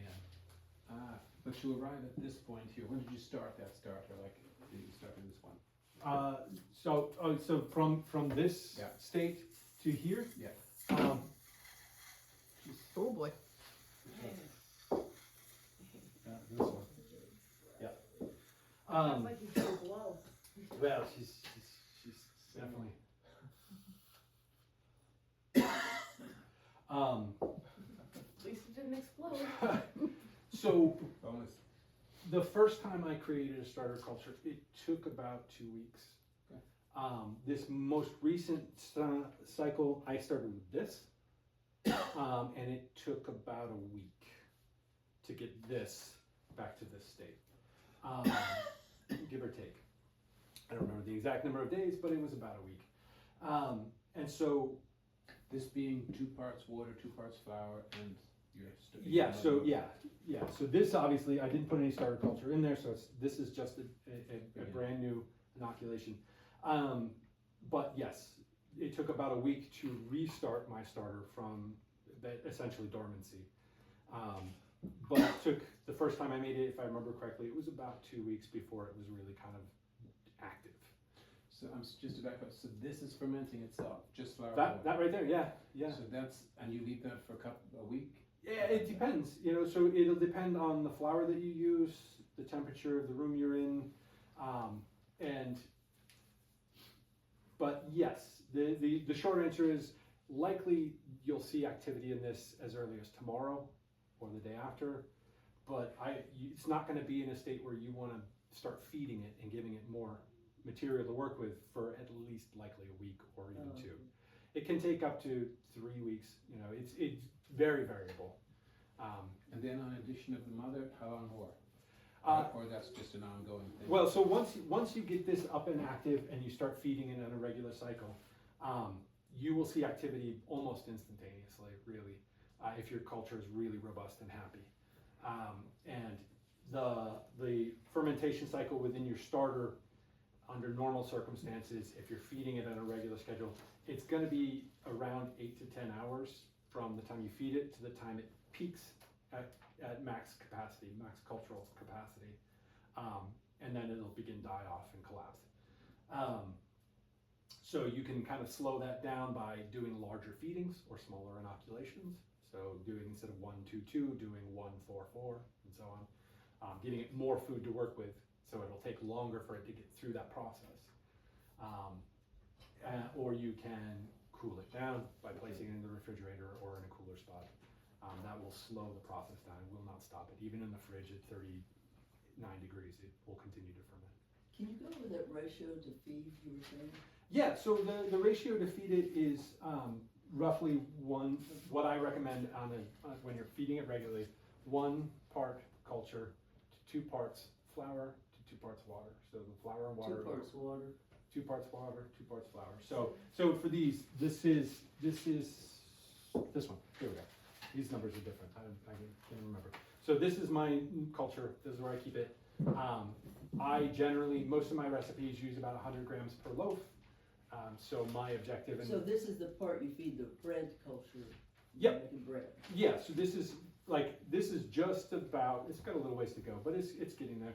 But to arrive at this point here, when did you start that starter? Like, did you start in this one? So from this Yeah. state to here, Yeah. Oh boy. this one. Yeah. Sounds like you feel blow. Well, she's definitely. At least it didn't explode. So Bonus. the first time I created a starter culture, it took about 2 weeks. Okay. This most recent cycle, I started with this, and it took about a week to get this back to this state, give or take. I don't remember the exact number of days, but it was about a week. And so, This being 2 parts water, 2 parts flour, and you're still. So this obviously, I didn't put any starter culture in there, so this is just a brand new inoculation. But yes, it took about a week to restart my starter from essentially dormancy. But it took, the first time I made it, if I remember correctly, it was about 2 weeks before it was really kind of active. So I'm just to back up. So this is fermenting itself, just flour. That right there, yeah. So that's, and you leave that for a week. Yeah, it depends, so it'll depend on the flour that you use, the temperature of the room you're in, but yes, the short answer is likely you'll see activity in this as early as tomorrow or the day after, but it's not going to be in a state where you want to start feeding it and giving it more material to work with for at least likely a week or even 2. It can take up to 3 weeks, it's very variable. And then on addition of the mother, how long more? Or that's just an ongoing thing? Well, so once you get this up and active and you start feeding it on a regular cycle, you will see activity almost instantaneously, really, if your culture is really robust and happy. And the fermentation cycle within your starter, under normal circumstances, if you're feeding it on a regular schedule, it's going to be around 8 to 10 hours from the time you feed it to the time it peaks at max capacity, max cultural capacity, and then it'll begin die off and collapse. So you can kind of slow that down by doing larger feedings or smaller inoculations. So doing, instead of 1-2-2, doing 1-4-4, and so on. Getting it more food to work with, so it'll take longer for it to get through that process. Or you can cool it down by placing it in the refrigerator or in a cooler spot. That will slow the process down. It will not stop it. Even in the fridge at 39 degrees, it will continue to ferment. Can you go over that ratio to feed you were saying? Yeah, so the ratio to feed it is roughly what I recommend when you're feeding it regularly, 1 part culture to 2 parts flour to 2 parts water. So the flour and water. 2 parts water. 2 parts water, 2 parts flour. So for these, this is this one. Here we go. These numbers are different. I can't remember. So this is my culture. This is where I keep it. I generally, most of my recipes use about 100 grams per loaf. So my objective. So this is the part you feed the bread culture. Yep. Making bread. Yeah. So this is just about. It's got a little ways to go, but it's getting there.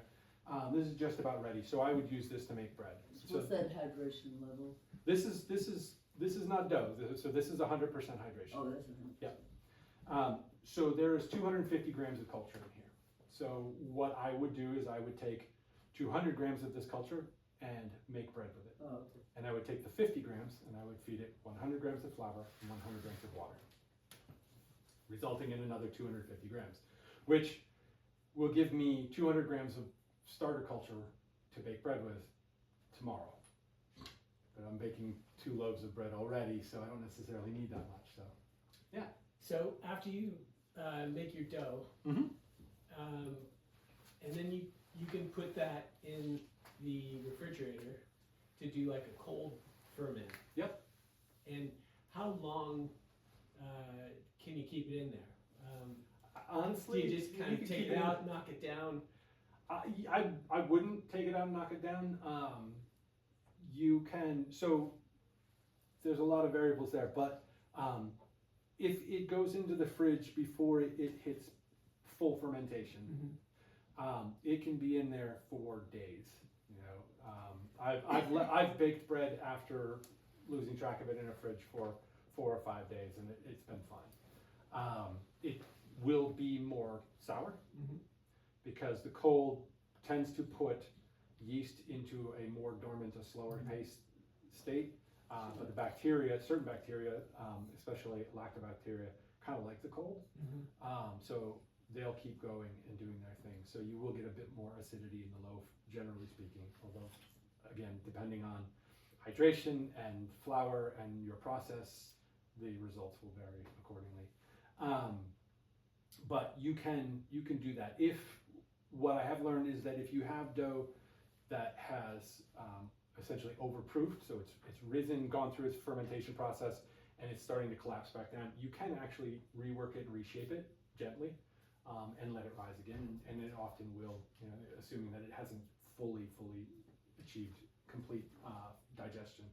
This is just about ready. So I would use this to make bread. So what's that hydration level? This is not dough. So this is 100% hydration. Oh, that's Yeah. So there's 250 grams of culture in here. So what I would do is I would take 200 grams of this culture and make bread with it. Oh, okay. And I would take the 50 grams and I would feed it 100 grams of flour and 100 grams of water, resulting in another 250 grams, which will give me 200 grams of starter culture to bake bread with tomorrow. But I'm baking 2 loaves of bread already, so I don't necessarily need that much. So, yeah. So after you make your dough, Mhm. and then you can put that in the refrigerator to do like a cold ferment. Yep. And how long can you keep it in there? Do Honestly, you just kind you of could take keep it in- out, knock it down? I wouldn't take it out and knock it down. You can, so there's a lot of variables there, but if it goes into the fridge before it hits full fermentation, it can be in there for days. You know, I've baked bread after losing track of it in a fridge for 4 or 5 days, and it's been fine. It will be more sour because the cold tends to put yeast into a more dormant, a slower paced state. But the bacteria, certain bacteria, especially lactobacteria, kind of like the cold. So they'll keep going and doing their thing. So you will get a bit more acidity in the loaf, generally speaking, although, again, depending on hydration and flour and your process, the results will vary accordingly. But you can do that. If what I have learned is that if you have dough that has essentially overproofed, so it's risen, gone through its fermentation process, and it's starting to collapse back down, you can actually rework it and reshape it gently and let it rise again, and it often will, you know, assuming that it hasn't fully achieved complete digestion,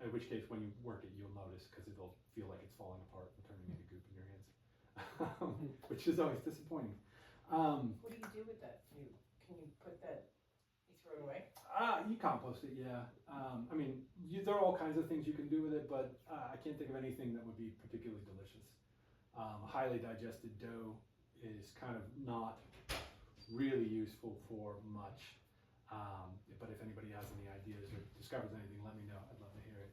in which case when you work it you'll notice because it'll feel like it's falling apart and turning into goop in your hands, which is always disappointing. What do you do with that? Can you put that, you throw it away? You compost it, yeah. I mean, there are all kinds of things you can do with it, but I can't think of anything that would be particularly delicious. Highly digested dough is kind of not really useful for much. But if anybody has any ideas or discovers anything, let me know. I'd love to hear it.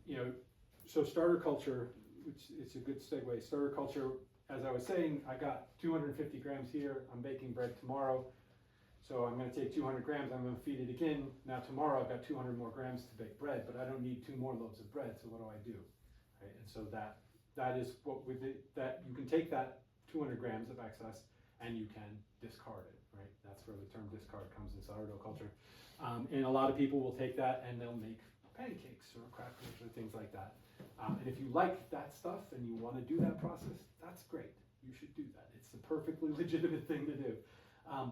You know, so starter culture, which it's a good segue. Starter culture, as I was saying, I got 250 grams here. I'm baking bread tomorrow. So I'm going to take 200 grams, I'm going to feed it again. Now tomorrow I've got 200 more grams to bake bread, but I don't need 2 more loaves of bread, so what do? Right? And so that is what we did, that you can take that 200 grams of excess and you can discard it, right? That's where the term discard comes in sourdough culture. And a lot of people will take that and they'll make pancakes or crackers or things like that. And if you like that stuff and you want to do that process, that's great. You should do that. It's a perfectly legitimate thing to do.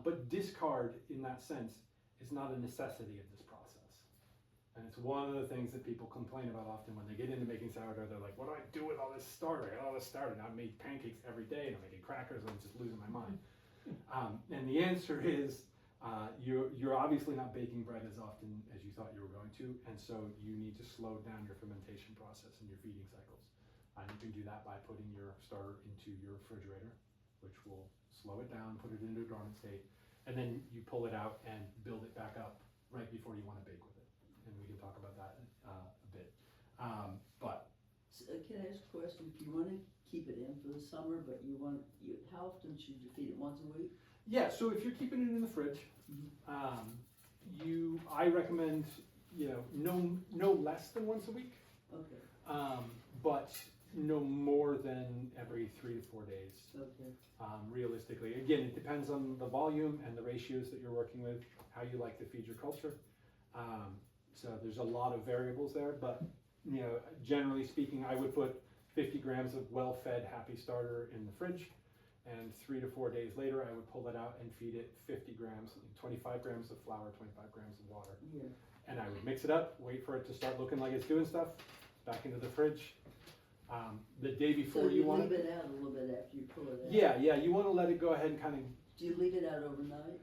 But discard, in that sense, is not a necessity of this process. And it's one of the things that people complain about often when they get into making sourdough. They're like, what do I do with all this starter? I got all this starter, and I make pancakes every day, and I'm making crackers, and I'm just losing my mind. And the answer is, you're obviously not baking bread as often as you thought you were going to, and so you need to slow down your fermentation process and your feeding cycles. You can do that by putting your starter into your refrigerator, which will slow it down, put it into a dormant state, and then you pull it out and build it back up right before you want to bake with it. And we can talk about that a bit. So, can I ask a question? If you want to keep it in for the summer, but how often should you feed it? Once a week? Yeah, so if you're keeping it in the fridge, I recommend, no less than once a week. Okay. But no more than every 3 to 4 days. Okay. Realistically, again, it depends on the volume and the ratios that you're working with, how you like to feed your culture. So there's a lot of variables there, but generally speaking, I would put 50 grams of well-fed, happy starter in the fridge, and 3 to 4 days later, I would pull it out and feed it 50 grams, 25 grams of flour, 25 grams of water. Yeah. And I would mix it up, wait for it to start looking like it's doing stuff, back into the fridge. The day before So you you want leave it out a little bit after you pull it out? Yeah, you want to let it go ahead and kind of. Do you leave it out overnight?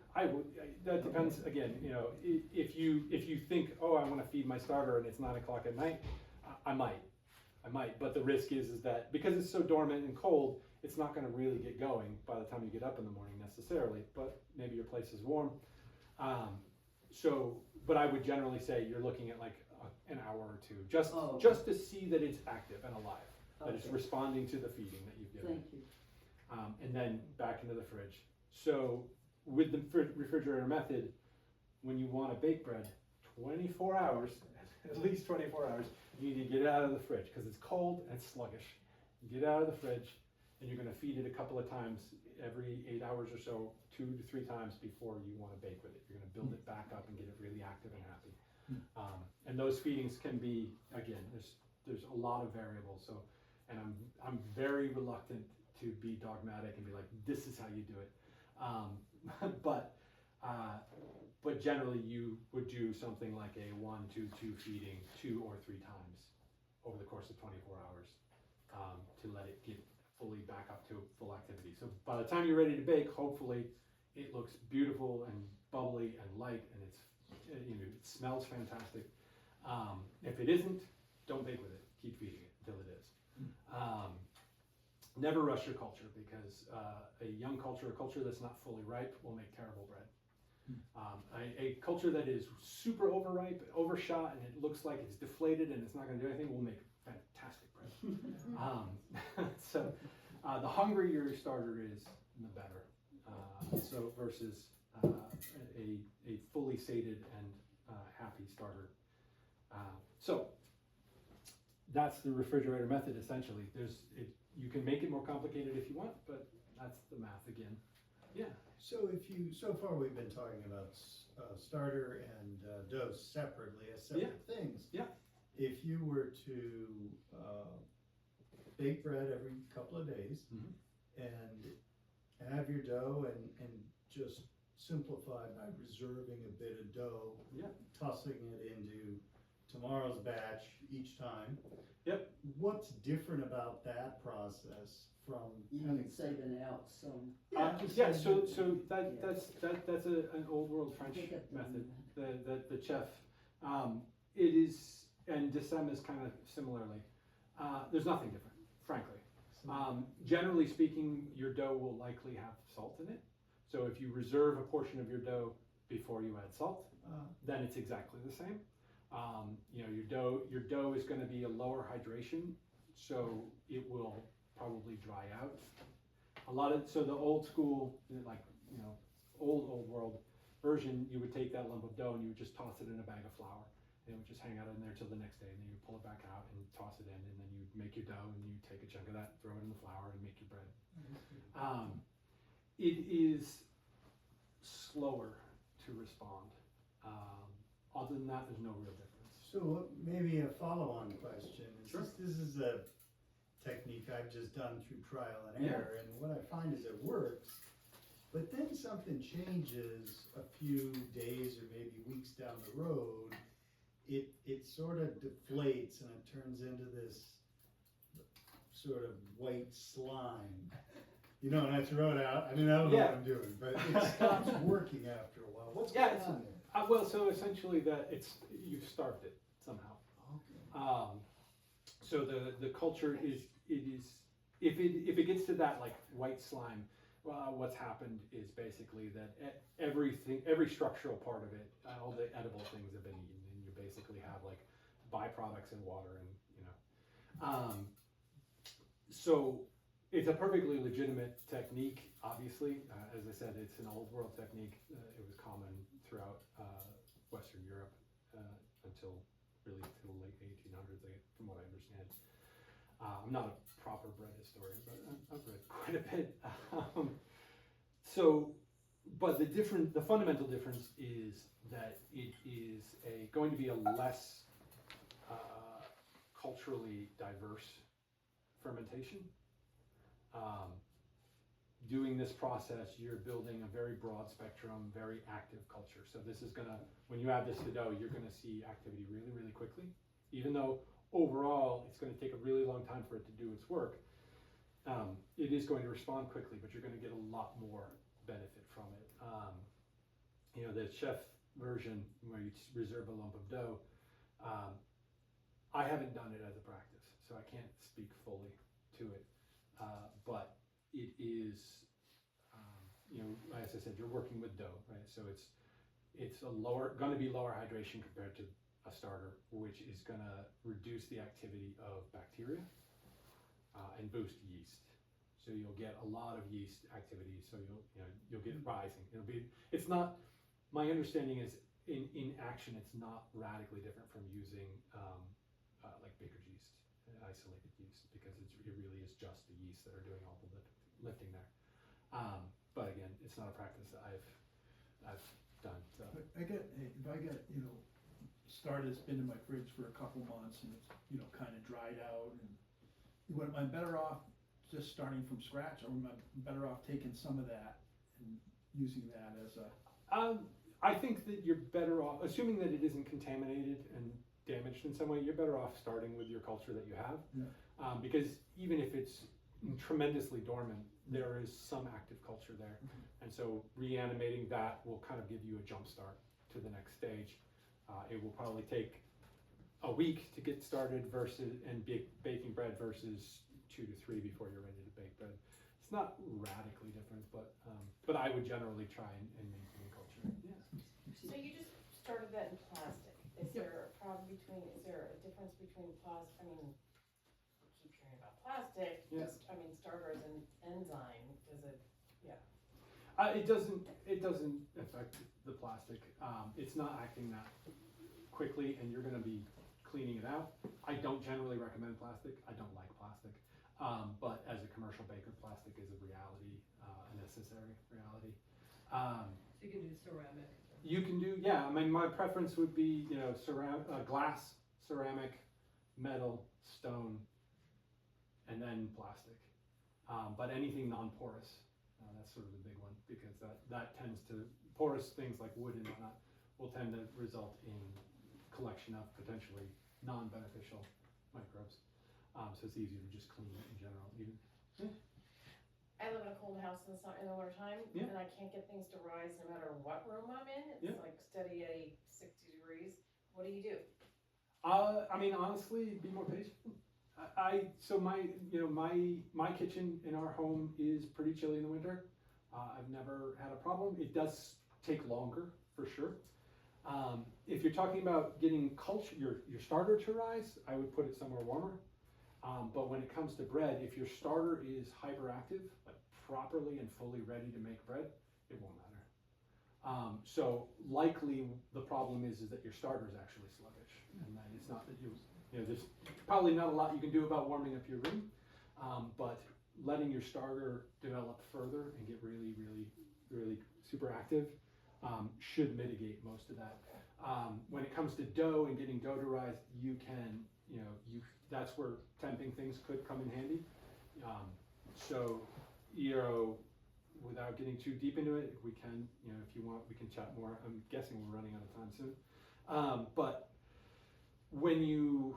That depends, again, if you think, oh, I want to feed my starter and it's 9 o'clock at night, I might, but the risk is that because it's so dormant and cold, it's not going to really get going by the time you get up in the morning necessarily, but maybe your place is warm. But I would generally say you're looking at like an hour or two, just to see that it's active and alive, that it's responding to the feeding that you've given. Thank you. And then back into the fridge. So with the refrigerator method, when you want to bake bread, 24 hours, at least 24 hours, you need to get it out of the fridge because it's cold and sluggish. You get it out of the fridge and you're going to feed it a couple of times every 8 hours or so, 2 to 3 times before you want to bake with it. You're going to build it back up and get it really active and happy. And those feedings can be, again, there's a lot of variables. So, and I'm very reluctant to be dogmatic and be like, this is how you do it. But generally you would do something like a 1-2-2 feeding 2 or 3 times over the course of 24 hours to let it get fully back up to full activity. So by the time you're ready to bake, hopefully it looks beautiful and bubbly and light, and it smells fantastic. If it isn't, don't bake with it. Keep feeding it until it is. Never rush your culture, because a young culture, a culture that's not fully ripe, will make terrible bread. A culture that is super overripe, overshot, and it looks like it's deflated and it's not going to do anything, will make fantastic bread. So the hungrier your starter is, the better. So versus a fully sated and happy starter. So that's the refrigerator method, essentially. You can make it more complicated if you want, but that's the math again. Yeah. So far we've been talking about starter and dough separately as separate things. Yeah. If you were to bake bread every couple of days and have your dough and just simplify by reserving a bit of dough, tossing it into tomorrow's batch each time. Yep. What's different about that process from Even saving out some. So that's an old world French method. The chef, it is, and Dessem is kind of similarly. There's nothing different, frankly. Generally speaking, your dough will likely have salt in it. So if you reserve a portion of your dough before you add salt, then it's exactly the same. Your dough is going to be a lower hydration, so it will probably dry out. So the old school, old world version, you would take that lump of dough and you would just toss it in a bag of flour, and it would just hang out in there till the next day, and then you pull it back out and toss it in, and then you make your dough and you take a chunk of that, throw it in the flour, and make your bread. It is slower to respond. Other than that, there's no real difference. So maybe a follow-on question. Sure. This is a technique I've just done through trial and error, and what I find is it works, but then something changes a few days or maybe weeks down the road. It sort of deflates and it turns into this sort of white slime. And I throw it out. I don't know what I'm doing, but it stops working after a while. What's going on there? So essentially you've starved it somehow. Okay. So the culture is if it gets to that like white slime, what's happened is basically that every structural part of it, all the edible things have been eaten, and you basically have like byproducts in water, and so it's a perfectly legitimate technique. Obviously, as I said, it's an old world technique. It was common throughout Western Europe until the late 1800s, from what I understand. I'm not a proper bread historian, but I've read quite a bit. But the fundamental difference is that it is going to be a less culturally diverse fermentation. Doing this process, you're building a very broad spectrum, very active culture. So this is when you add this to dough, you're gonna see activity really, really quickly. Even though overall, it's gonna take a really long time for it to do its work. It is going to respond quickly, but you're gonna get a lot more benefit from it. The chef version, where you reserve a lump of dough, I haven't done it as a practice, so I can't speak fully to it. But it is, as I said, you're working with dough, right? So it's going to be lower hydration compared to a starter, which is going to reduce the activity of bacteria and boost yeast. So you'll get a lot of yeast activity. So you'll get rising. It's not. My understanding is in action, it's not radically different from using like baker's yeast, isolated yeast, because it really is just the yeast that are doing all the lifting there. But again, it's not a practice that I've done. So. But if I get started, it's been in my fridge for a couple months and it's, you know, kind of dried out and am I better off just starting from scratch, or am I better off taking some of that and using that as a? I think that you're better off, assuming that it isn't contaminated and damaged in some way, you're better off starting with your culture that you have. Yeah. Because even if it's tremendously dormant, there is some active culture there. And so reanimating that will kind of give you a jump start to the next stage. It will probably take a week to get started baking bread versus 2 to 3 before you're ready to bake bread. It's not radically different, but I would generally try and maintain culture. Yeah. So you just started that in plastic. Is there a problem is there a difference between plastic, I mean, we keep hearing about plastic, Yeah. starter as an enzyme, does it, It doesn't affect the plastic. It's not acting that quickly, and you're going to be cleaning it out. I don't generally recommend plastic. I don't like plastic. But as a commercial baker, plastic is a reality, a necessary reality. So you can do ceramic. You can do, yeah. I mean, my preference would be, you know, glass, ceramic, metal, stone, and then plastic. But anything non-porous, that's sort of the big one, because that tends to, porous things like wood and whatnot will tend to result in collection of potentially non-beneficial microbes. So it's easier to just clean it in general. I live in a cold house in the winter time, Yeah. and I can't get things to rise no matter what room I'm in. It's Yeah. like steady at 60 degrees. What do you do? I mean, honestly, be more patient. So my kitchen in our home is pretty chilly in the winter. I've never had a problem. It does take longer, for sure. If you're talking about getting your starter to rise, I would put it somewhere warmer. But when it comes to bread, if your starter is hyperactive, like properly and fully ready to make bread, it won't matter. So likely the problem is that your starter is actually sluggish, and that it's not that there's probably not a lot you can do about warming up your room, but letting your starter develop further and get really, really, really super active should mitigate most of that. When it comes to dough and getting dough to rise, that's where temping things could come in handy. Without getting too deep into it, if we can, if you want, we can chat more. I'm guessing we're running out of time soon. But when you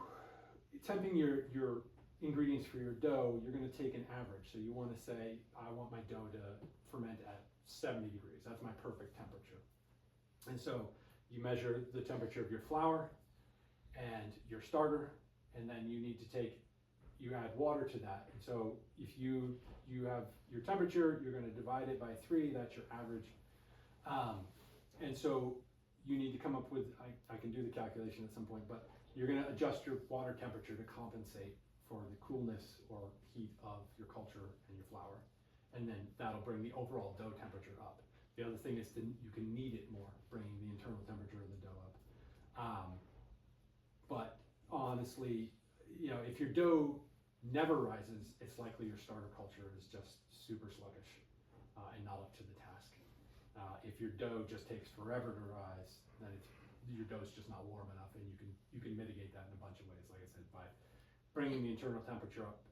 temping your ingredients for your dough, you're going to take an average. So you want to say, I want my dough to ferment at 70 degrees. That's my perfect temperature. And so you measure the temperature of your flour and your starter, and then you add water to that. And so if you have your temperature, you're going to divide it by 3, that's your average. And so you need to come up with, I can do the calculation at some point, but you're going to adjust your water temperature to compensate for the coolness or heat of your culture and your flour. And then that'll bring the overall dough temperature up. The other thing is you can knead it more, bringing the internal temperature of the dough up. But honestly, if your dough never rises, it's likely your starter culture is just super sluggish and not up to the task. If your dough just takes forever to rise, then your dough's just not warm enough, and you can mitigate that in a bunch of ways. Like I said, by bringing the internal temperature up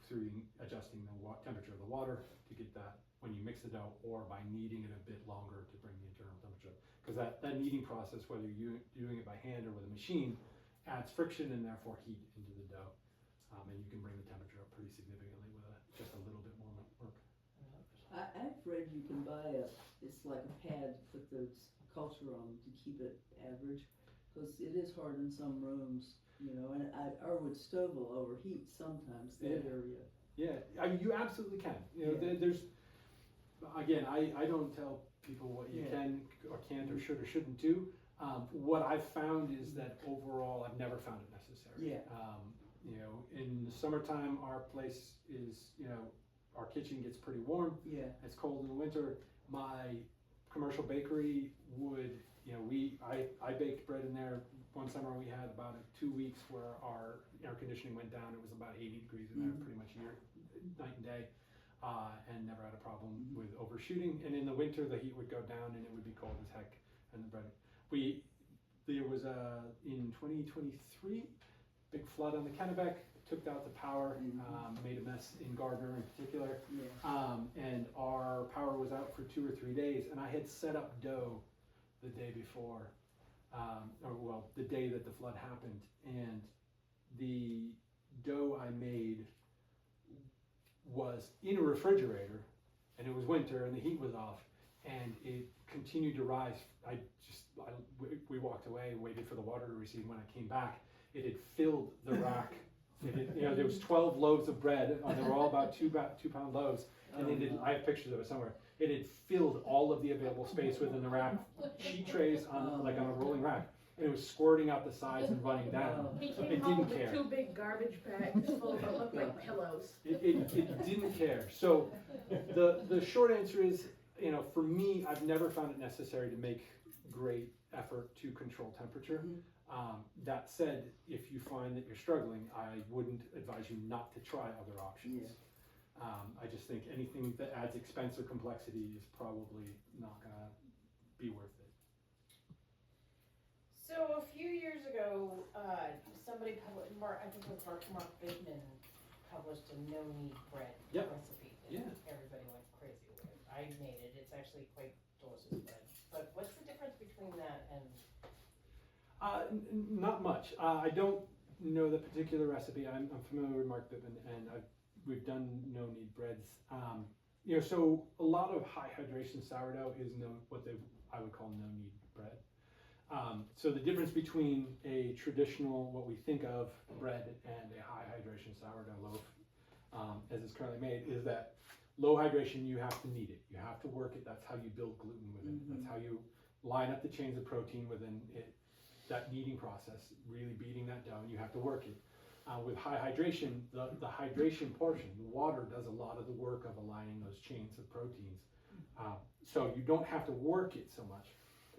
through adjusting the temperature of the water to get that when you mix the dough, or by kneading it a bit longer to bring the internal temperature up. Because that kneading process, whether you're doing it by hand or with a machine, adds friction and therefore heat into the dough. And you can bring the temperature up pretty significantly with just a little bit more work. I've read you can buy it's like a pad to put the culture on to keep it average, because it is hard in some rooms, and our wood stove will overheat sometimes, that area. Yeah, you absolutely can. Yeah. There's, again, I don't tell people what you can or can't or should or shouldn't do. What I've found is that overall, I've never found it necessary. Yeah. In the summertime, our place is, our kitchen gets pretty warm. Yeah. It's cold in the winter. My commercial bakery would, I baked bread in there. One summer we had about 2 weeks where our air conditioning went down. It was about 80 degrees in there pretty much night and day, and never had a problem with overshooting. And in the winter, the heat would go down and it would be cold as heck. And the there was in 2023, big flood on the Kennebec, took out the power, made a mess in Gardner in particular. Yeah. And our power was out for 2 or 3 days, and I had set up dough the day before, the day that the flood happened, and the dough I made was in a refrigerator, and it was winter and the heat was off, and it continued to rise. We walked away, waited for the water to recede. When I came back, it had filled the rack. There was 12 loaves of bread. They were all about 2 pound loaves, and I have pictures of it somewhere. It had filled all of the available space within the rack, sheet trays on a rolling rack, and it was squirting out the sides and running down. He It came home didn't with care. 2 big garbage bags full of what looked like pillows. It didn't care. So the short answer is, for me, I've never found it necessary to make great effort to control temperature. That said, if you find that you're struggling, I wouldn't advise you not to try other options. I just think anything that adds expense or complexity is probably not gonna be worth it. So a few years ago, somebody published, I think it was Mark Bateman published a no-knead bread Yep. recipe that Yeah. everybody went crazy with. I made it. It's actually quite delicious bread. But what's the difference between that and? Not much. I don't know the particular recipe. I'm familiar with Mark Bittman, and we've done no-knead breads. So a lot of high hydration sourdough is what I would call no-knead bread. So the difference between a traditional, what we think of bread, and a high hydration sourdough loaf, as it's currently made, is that low hydration, you have to knead it. You have to work it. That's how you build gluten within it. That's how you line up the chains of protein within it. That kneading process, really beating that dough, and you have to work it. With high hydration, the hydration portion, the water does a lot of the work of aligning those chains of proteins. So you don't have to work it so much,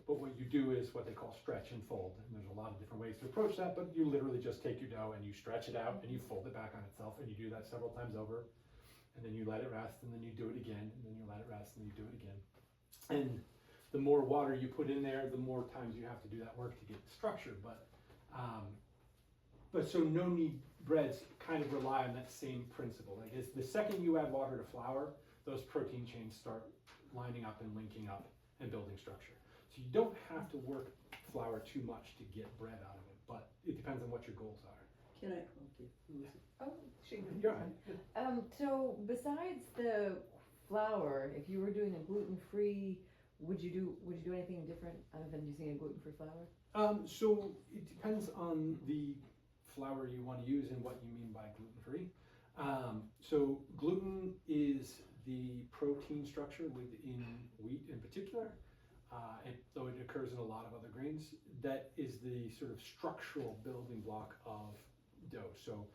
but what you do is what they call stretch and fold. And there's a lot of different ways to approach that, but you literally just take your dough and you stretch it out and you fold it back on itself, and you do that several times over, and then you let it rest, and then you do it again, and then you let it rest, and you do it again. And the more water you put in there, the more times you have to do that work to get the structure. But so no-knead breads kind of rely on that same principle. Like the second you add water to flour, those protein chains start lining up and linking up and building structure. So you don't have to work flour too much to get bread out of it, but it depends on what your goals are. Can I, okay, who is it? Oh, she. You're right. So besides the flour, if you were doing a gluten-free, would you do anything different other than using a gluten-free flour? So it depends on the flour you want to use and what you mean by gluten-free. So gluten is the protein structure within wheat in particular, though it occurs in a lot of other grains. That is the sort of structural building block of dough. So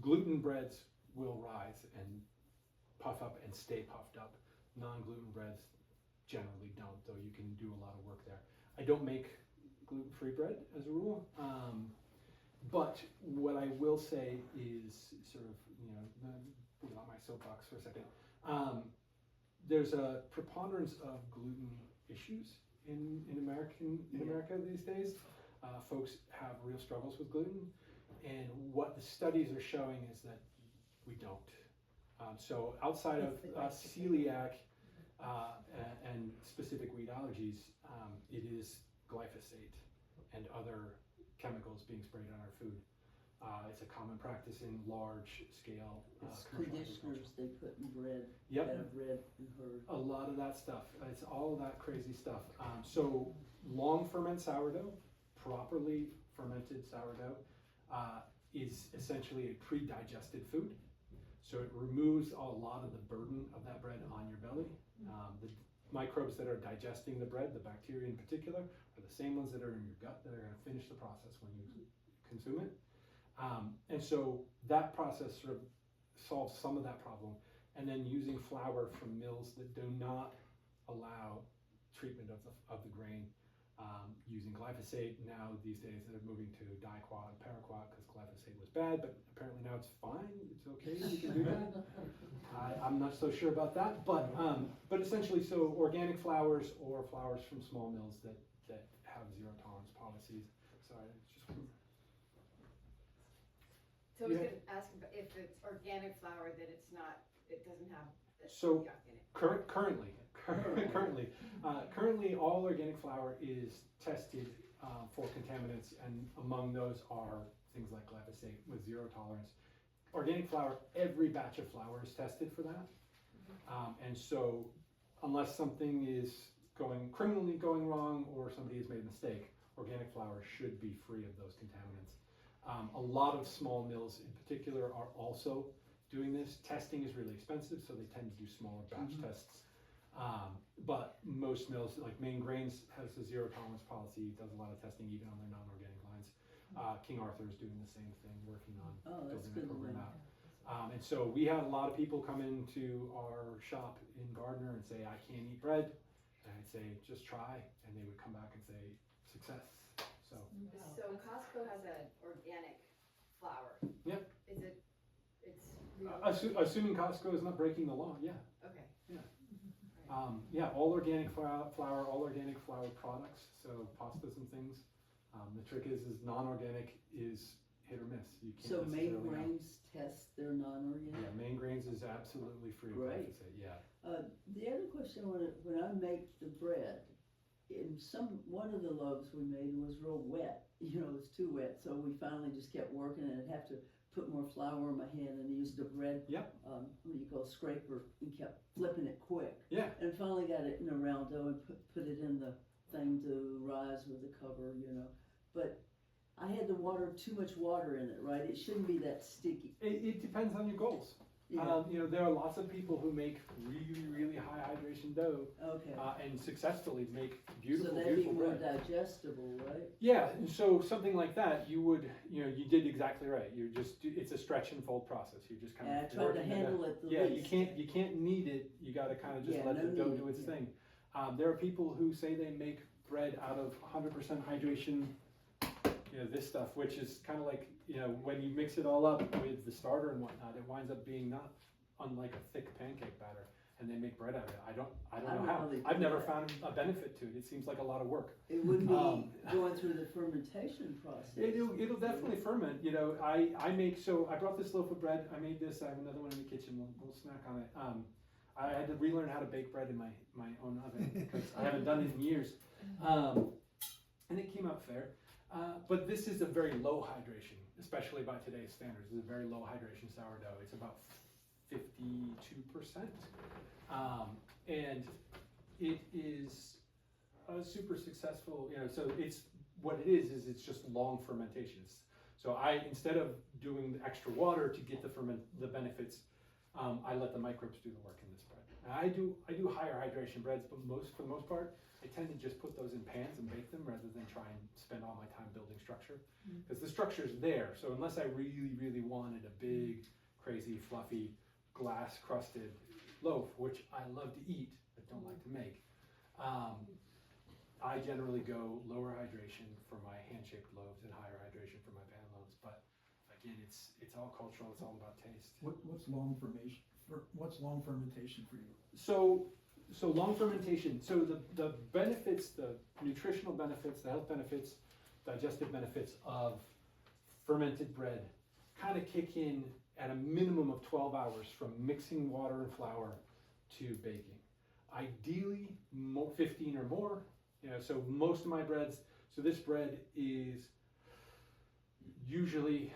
gluten breads will rise and puff up and stay puffed up. Non-gluten breads generally don't, though you can do a lot of work there. I don't make gluten-free bread as a rule, but what I will say is sort of, put on my soapbox for a second. There's a preponderance of gluten issues in America these days. Folks have real struggles with gluten, and what the studies are showing is that we don't. So outside of celiac and specific wheat allergies, it is glyphosate and other chemicals being sprayed on our food. It's a common practice in large scale It's commercial conditioners agriculture. they put in bread. Yep. That I've read and heard. A lot of that stuff. It's all of that crazy stuff. So long ferment sourdough, properly fermented sourdough, is essentially a pre-digested food. So it removes a lot of the burden of that bread on your belly. The microbes that are digesting the bread, the bacteria in particular, are the same ones that are in your gut that are going to finish the process when you consume it. And so that process sort of solves some of that problem. And then using flour from mills that do not allow treatment of the grain using glyphosate. Now these days they're moving to diquat and paraquat because glyphosate was bad, but apparently now it's fine. It's okay. You can do that. I'm not so sure about that, but essentially, so organic flours or flours from small mills that have zero tolerance policies. Sorry, it's just. So I was Yeah. gonna ask about if it's organic flour, that it's not, it doesn't have the So, yuck in it. Currently, all organic flour is tested for contaminants, and among those are things like glyphosate with zero tolerance. Organic flour, every batch of flour is tested for that, and so unless something is criminally going wrong or somebody has made a mistake, organic flour should be free of those contaminants. A lot of small mills in particular are also doing this. Testing is really expensive, so they tend to do smaller batch tests. But most mills, like Maine Grains has a zero tolerance policy, does a lot of testing even on their non-organic lines. King Arthur is doing the same thing, working on That's building good that to program know. out. And so we had a lot of people come into our shop in Gardner and say, I can't eat bread. And I'd say, just try. And they would come back and say, success. So, So Costco has an organic flour. Yep. Is it, it's real? assuming Costco is not breaking the law, yeah. Okay. Yeah. Right. Yeah, all organic flour, all organic flour products, so pastas and things. The trick is non-organic is hit or miss. You can't So Maine necessarily know. Grains test their non-organic? Yeah, Maine Grains is absolutely free of Great. glyphosate, yeah. The other question, when I make the bread, one of the loaves we made was real wet. You know, it was too wet, so we finally just kept working and I'd have to put more flour in my hand and used a bread, Yep. what do you call it, scraper, and kept flipping it quick. Yeah. And finally got it in a round dough and put it in the thing to rise with the cover, you know. But I had too much water in it, right? It shouldn't be that sticky. It depends on your goals. Yeah. There are lots of people who make really, really high hydration dough Okay. and successfully make beautiful, So that'd be beautiful more bread. digestible, right? Yeah, and so something like that, you did exactly right. It's a stretch and fold process. You're just kind And I of tried to working handle it the Yeah, least. you can't knead it. You got to kind of just Yeah, let no the dough knead, do its yeah. thing. There are people who say they make bread out of 100% hydration. This stuff, which is kind of like when you mix it all up with the starter and whatnot, it winds up being not unlike a thick pancake batter, and they make bread out of it. I don't know how. they do I've never that. found a benefit to it. It seems like a lot of work. It wouldn't be Um, going through the fermentation process. It'll definitely ferment. I brought this loaf of bread. I made this. I have another one in the kitchen. We'll snack on it. I had to relearn how to bake bread in my own oven because I haven't done it in years, and it came out fair. But this is a very low hydration, especially by today's standards. It's a very low hydration sourdough. It's about 52%, and it is a super successful. So it's just long fermentations. So instead of doing the extra water to get the benefits, I let the microbes do the work in this bread. And I do higher hydration breads, but for the most part, I tend to just put those in pans and bake them rather than try and spend all my time building structure. Because the structure is there, so unless I really, really wanted a big, crazy, fluffy, glass-crusted loaf, which I love to eat but don't like to make, I generally go lower hydration for my hand-shaped loaves and higher hydration for my pan loaves. But again, it's all cultural. It's all about taste. What's long fermentation? What's long fermentation for you? So long fermentation. So the benefits, the nutritional benefits, the health benefits, digestive benefits of fermented bread kind of kick in at a minimum of 12 hours from mixing water and flour to baking. Ideally, 15 or more. So most of my breads. So this bread is usually,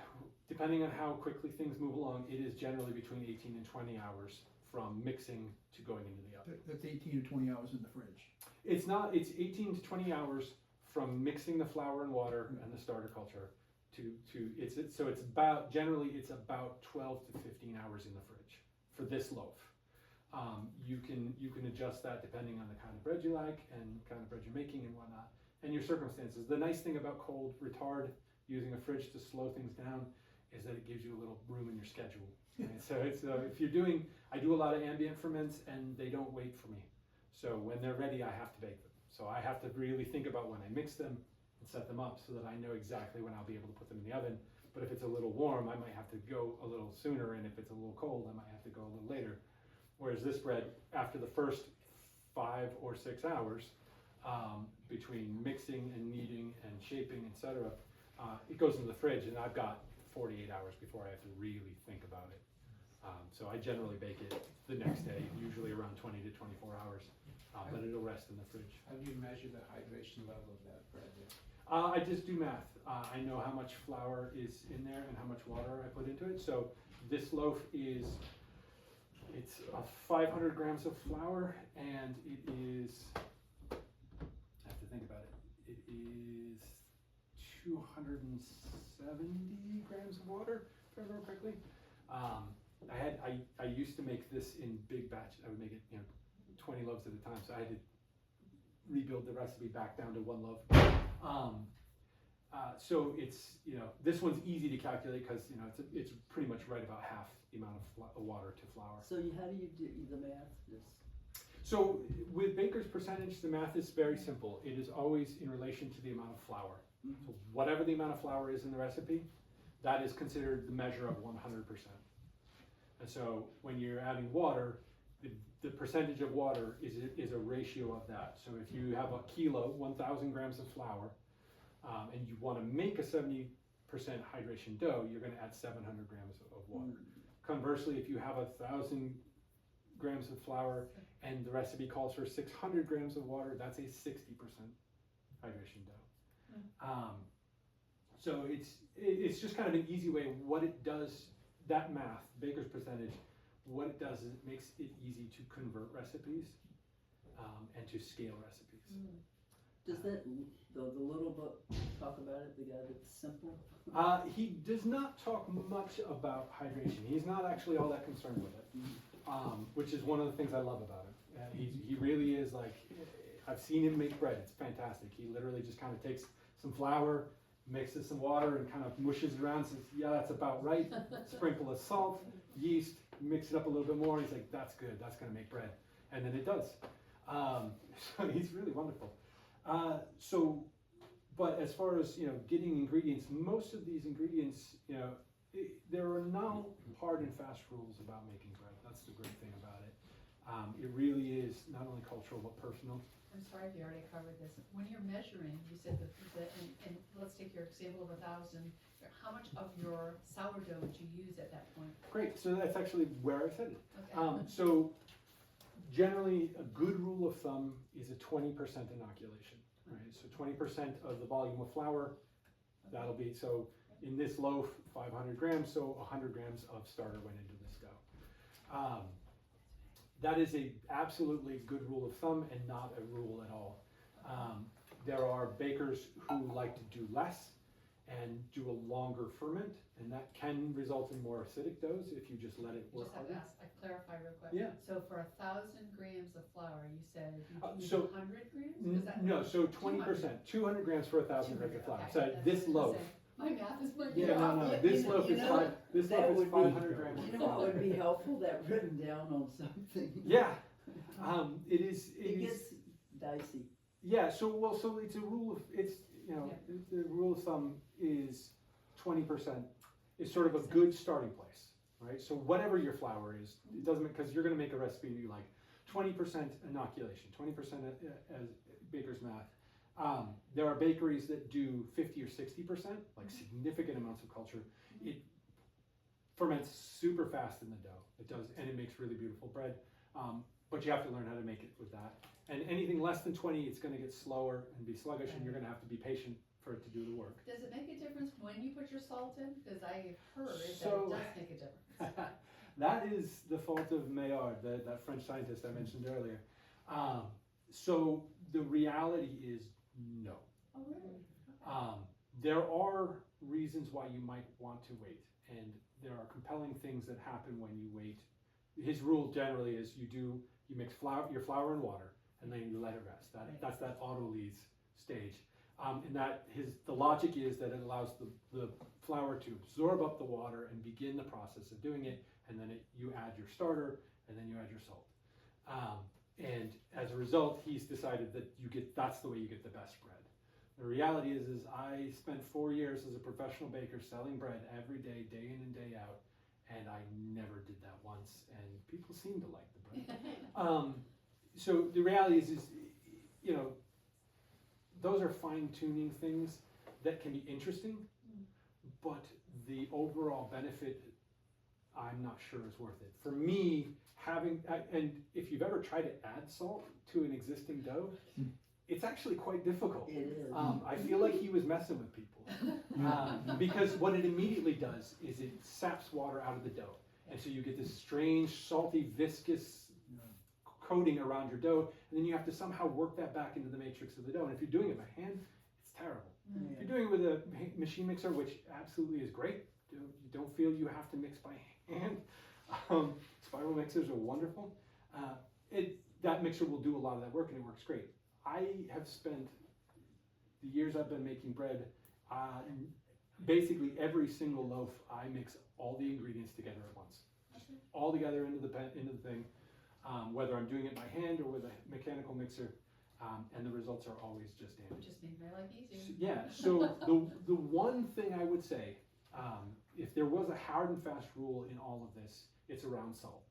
depending on how quickly things move along, it is generally between 18 and 20 hours from mixing to going into the oven. That's 18 to 20 hours in the fridge. It's not, it's 18 to 20 hours from mixing the flour and water and the starter culture generally it's about 12 to 15 hours in the fridge for this loaf. You can adjust that depending on the kind of bread you like and kind of bread you're making and whatnot, and your circumstances. The nice thing about cold retard, using a fridge to slow things down, is that it gives you a little room in your schedule. Right? So it's I do a lot of ambient ferments and they don't wait for me. So when they're ready, I have to bake them. So I have to really think about when I mix them and set them up so that I know exactly when I'll be able to put them in the oven. But if it's a little warm, I might have to go a little sooner, and if it's a little cold, I might have to go a little later. Whereas this bread, after the first 5 or 6 hours, between mixing and kneading and shaping, etc., it goes in the fridge, and I've got 48 hours before I have to really think about it. So I generally bake it the next day, usually around 20 to 24 hours, but it'll rest in the fridge. How do you measure the hydration level of that bread then? I just do math. I know how much flour is in there and how much water I put into it. So this loaf it's 500 grams of flour, and it is, I have to think about it, it is 270 grams of water, if I remember correctly. I used to make this in big batch. I would make it 20 loaves at a time, so I had to rebuild the recipe back down to 1 loaf. So it's, this one's easy to calculate because, it's pretty much right about half the amount of water to flour. So how do you do the math? So with baker's percentage, the math is very simple. It is always in relation to the amount of flour. Mm-hmm. So whatever the amount of flour is in the recipe, that is considered the measure of 100%. And so when you're adding water, the percentage of water is a ratio of that. So if you have a kilo, 1,000 grams of flour, and you want to make a 70% hydration dough, you're going to add 700 grams of water. Conversely, if you have 1,000 grams of flour and the recipe calls for 600 grams of water, that's a 60% hydration dough. So it's just kind of an easy way. What it does, that math, baker's percentage, what it does is it makes it easy to convert recipes and to scale recipes. Does that the little book talk about it? The guy that's simple. He does not talk much about hydration. He's not actually all that concerned with it, which is one of the things I love about him. He really is like, I've seen him make bread. It's fantastic. He literally just kind of takes some flour, mixes some water, and kind of mushes it around. Says, yeah, that's about right. Sprinkle of salt, yeast, mix it up a little bit more. He's like, that's good. That's going to make bread, and then it does. So he's really wonderful. But as far as getting ingredients, most of these ingredients, there are no hard and fast rules about making bread. That's the great thing about it. It really is not only cultural but personal. I'm sorry if you already covered this. When you're measuring, you said that and let's take your example of 1,000. How much of your sourdough would you use at that point? Great. So that's actually where I said it. Okay. So generally, a good rule of thumb is a 20% inoculation. Right. So 20% of the volume of flour. That'll be so. In this loaf, 500 grams. So 100 grams of starter went into this dough. That is a absolutely good rule of thumb and not a rule at all. There are bakers who like to do less and do a longer ferment, and that can result in more acidic doughs if you just let it work Just have to harder. clarify real quick. Yeah. So for 1,000 grams of flour, you said you use so 100 grams? Is that No, so 20%, 200 grams for 1,000 grams of flour. Okay, So that's this what I was loaf. saying. My math is my Yeah, no. This loaf is that would be- 500 grams. You know, it would be helpful that written down on something. Yeah, it is. It gets dicey. Yeah. So it's a rule of the rule of thumb is 20% is sort of a good starting place, right? So whatever your flour is, it doesn't, because you're going to make a recipe and you like 20% inoculation, 20% as baker's math. There are bakeries that do 50 or 60%, like significant amounts of culture. It ferments super fast in the dough. It does, and it makes really beautiful bread. But you have to learn how to make it with that. And anything less than 20, it's going to get slower and be sluggish, and you're going to have to be patient for it to do the work. Does it make a difference when you put your salt in? Because I heard that it So- does make a difference. That is the fault of Maillard, that French scientist I mentioned earlier. So the reality is no. Oh, really? There are reasons why you might want to wait, and there are compelling things that happen when you wait. His rule generally is you mix your flour and water, and then you let it rest. That's that autolyse stage. And the logic is that it allows the flour to absorb up the water and begin the process of doing it, and then you add your starter, and then you add your salt. And as a result, he's decided that that's the way you get the best bread. The reality is I spent 4 years as a professional baker selling bread every day, day in and day out, and I never did that once, and people seem to like the bread. So the reality is, you know, those are fine-tuning things that can be interesting, but the overall benefit, I'm not sure is worth it. For me, and if you've ever tried to add salt to an existing dough, it's actually quite difficult. It is. I feel like he was messing with people. Because what it immediately does is it saps water out of the dough. And so you get this strange, salty, viscous coating around your dough, and then you have to somehow work that back into the matrix of the dough. And if you're doing it by hand, it's terrible. Yeah. If you're doing it with a machine mixer, which absolutely is great, you don't feel you have to mix by hand. Spiral mixers are wonderful. That mixer will do a lot of that work, and it works great. I have spent the years I've been making bread, basically every single loaf, I mix all the ingredients together at once. Just all together into the thing, whether I'm doing it by hand or with a mechanical mixer, and the results are always just dandy. Just made my life easier. Yeah, so the one thing I would say, if there was a hard and fast rule in all of this, it's around salt.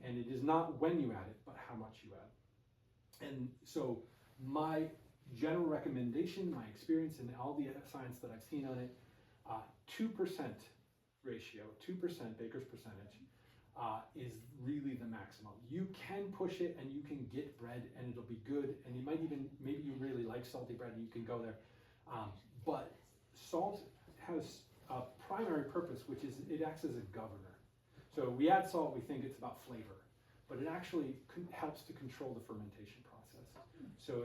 And it is not when you add it, but how much you add. And so my general recommendation, my experience, and all the science that I've seen on it, 2% ratio, 2% baker's percentage, is really the maximum. You can push it and you can get bread and it'll be good, and you might even, maybe you really like salty bread and you can go there. But salt has a primary purpose, which is it acts as a governor. So we add salt, we think it's about flavor, but it actually helps to control the fermentation process. So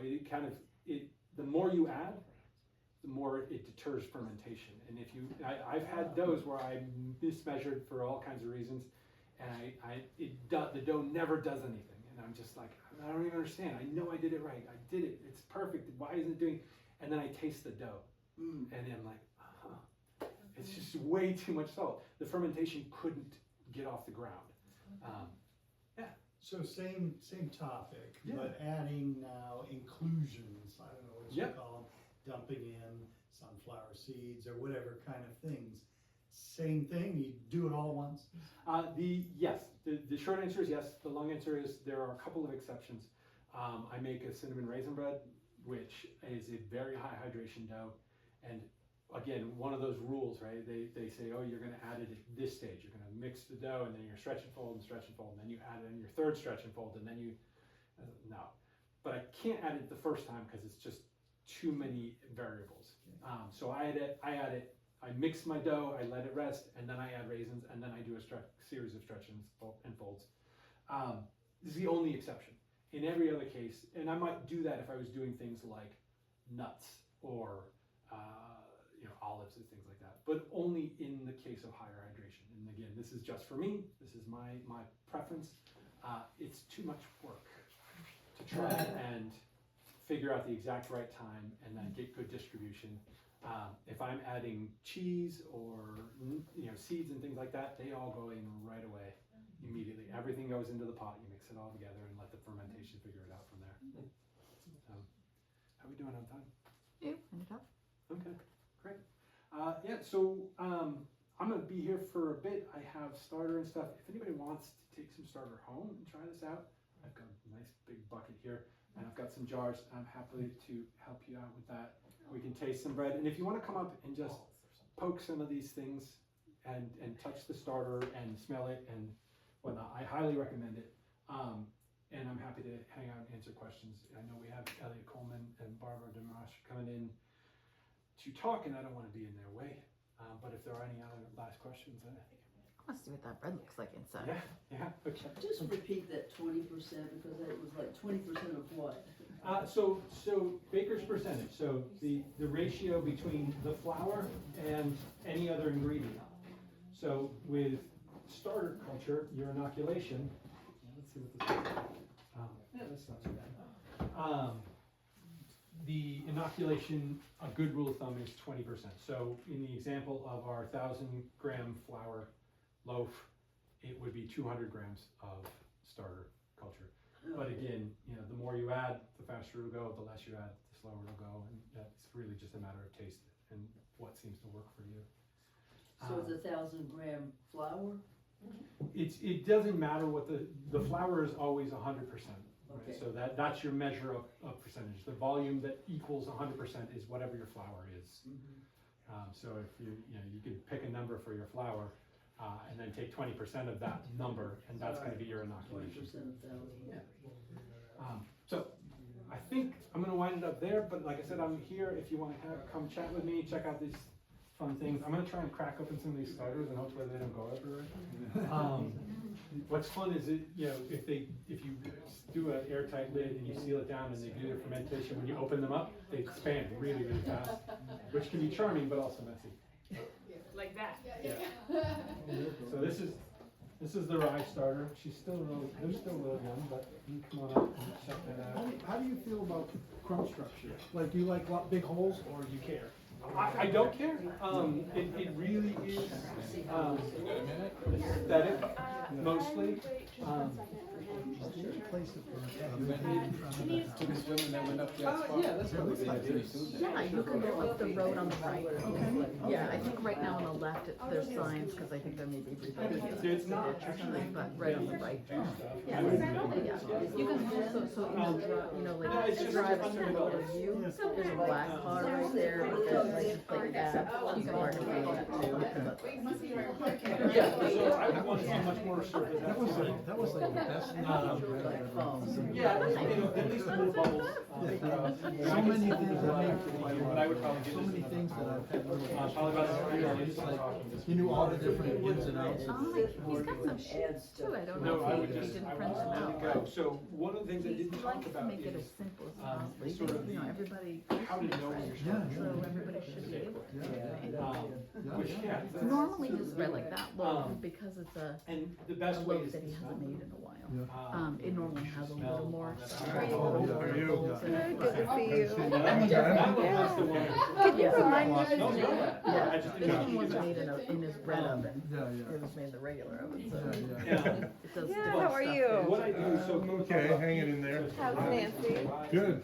the more you add, the more it deters fermentation. And I've had doughs where I mismeasured for all kinds of reasons, and the dough never does anything. And I'm just like, I don't even understand. I know I did it right. I did it. It's perfect. Why isn't it doing? And then I taste the dough, and then I'm like, it's just way too much salt. The fermentation couldn't get off the ground. So same topic, Yeah. but adding now inclusions, I don't know what you Yep. call them, dumping in sunflower seeds or whatever kind of things. Same thing, you do it all at once? Yes, the short answer is yes. The long answer is there are a couple of exceptions. I make a cinnamon raisin bread, which is a very high hydration dough. And again, one of those rules, right? They say, oh, you're going to add it at this stage. You're going to mix the dough, and then you're stretch and fold, and then you add it in your third stretch and fold, and then you, no. But I can't add it the first time because it's just too many variables. So I add it, I mix my dough, I let it rest, and then I add raisins, and then I do a series of stretch and folds. This is the only exception. In every other case, and I might do that if I was doing things like nuts or olives and things like that, but only in the case of higher hydration. And again, this is just for me. This is my preference. It's too much work to try and figure out the exact right time and then get good distribution. If I'm adding cheese or seeds and things like that, they all go in right away, immediately. Everything goes into the pot. You mix it all together and let the fermentation figure it out from there. How are we doing on time? Yeah, end it up. Okay, great. So I'm going to be here for a bit. I have starter and stuff. If anybody wants to take some starter home and try this out, I've got a nice big bucket here, and I've got some jars. I'm happy to help you out with that. We can taste some bread, and if you want to come up and just poke some of these things and touch the starter and smell it and whatnot, I highly recommend it. And I'm happy to hang out and answer questions. I know we have Elliot Coleman and Barbara Demarche coming in to talk, and I don't want to be in their way. But if there are any other last questions, I want to see what that bread looks like inside. yeah, okay. Just repeat that 20% because it was like 20% of what? So baker's percentage. So the ratio between the flour and any other ingredient. So with starter culture, your inoculation. Let's see what this is. That's not too bad. The inoculation, a good rule of thumb is 20%. So in the example of our 1,000-gram flour loaf, it would be 200 grams of starter culture. But again, you know, the more you add, the faster it'll go, the less you add, the slower it'll go, and that's really just a matter of taste and what seems to work for you. So it's 1,000 gram flour? It doesn't matter what the flour is always 100%. Right? Okay. So that's your measure of percentage. The volume that equals 100% is whatever your flour is. So if you can pick a number for your flour, and then take 20% of that number, and that's going to be your 20% inoculation. of 1,000. So I think I'm going to wind it up there, but like I said, I'm here if you want to come chat with me, check out these fun things. I'm going to try and crack open some of these starters and hopefully they don't go everywhere. What's fun is if you do an airtight lid and you seal it down and they do their fermentation, when you open them up, they expand really, really fast, which can be charming but also messy. Like that. Yeah. So this is the rye starter. They're still a little young, but you can come on up and check that out. How do you feel about crumb structure? Like, do you like big holes, or do you care? I don't care. It really is aesthetic mostly. Yeah, that's probably the idea. Yeah, you can go up the road on the right. Yeah, I think right now on the left, there's signs, because I think there may be rebuilding it. It's not Actually, but right on the right. Yeah, I would- yeah. You can also, so in the like, to drive a certain point of view, there's a black car right there, like that. You can mark it on that too. Yeah, so I would want to see much more surface. That was like the best thing I've ever read. Yeah, at least the little bubbles. So many things that make, But I would probably get so many things that I've had. probably about It's like, you knew all the different ins and outs. He's got some sheets too, I don't know No, I would if he just, didn't I would print just them let it out. go. So one of the things I He didn't talk likes to about make it is as simple as is possible, sort of everybody. how to know when you're Yeah, starting. So everybody should be able to. Which, yeah. that's- Normally his bread like that loaf, because it's a And the best way loaf is that to he smell. hasn't made in a while. Um, It normally has a smell little more on that stuff. side. a Oh, little how are more you? holes in it. Good to see you. That one has the one. Could you remind me No, his no, name? yeah, I just This didn't one know. was made in his bread oven. Yeah, It was made in the regular oven, so yeah. it does Yeah, different how are stuff. you? What I do, so. Okay, hanging in there. How's Nancy? Good.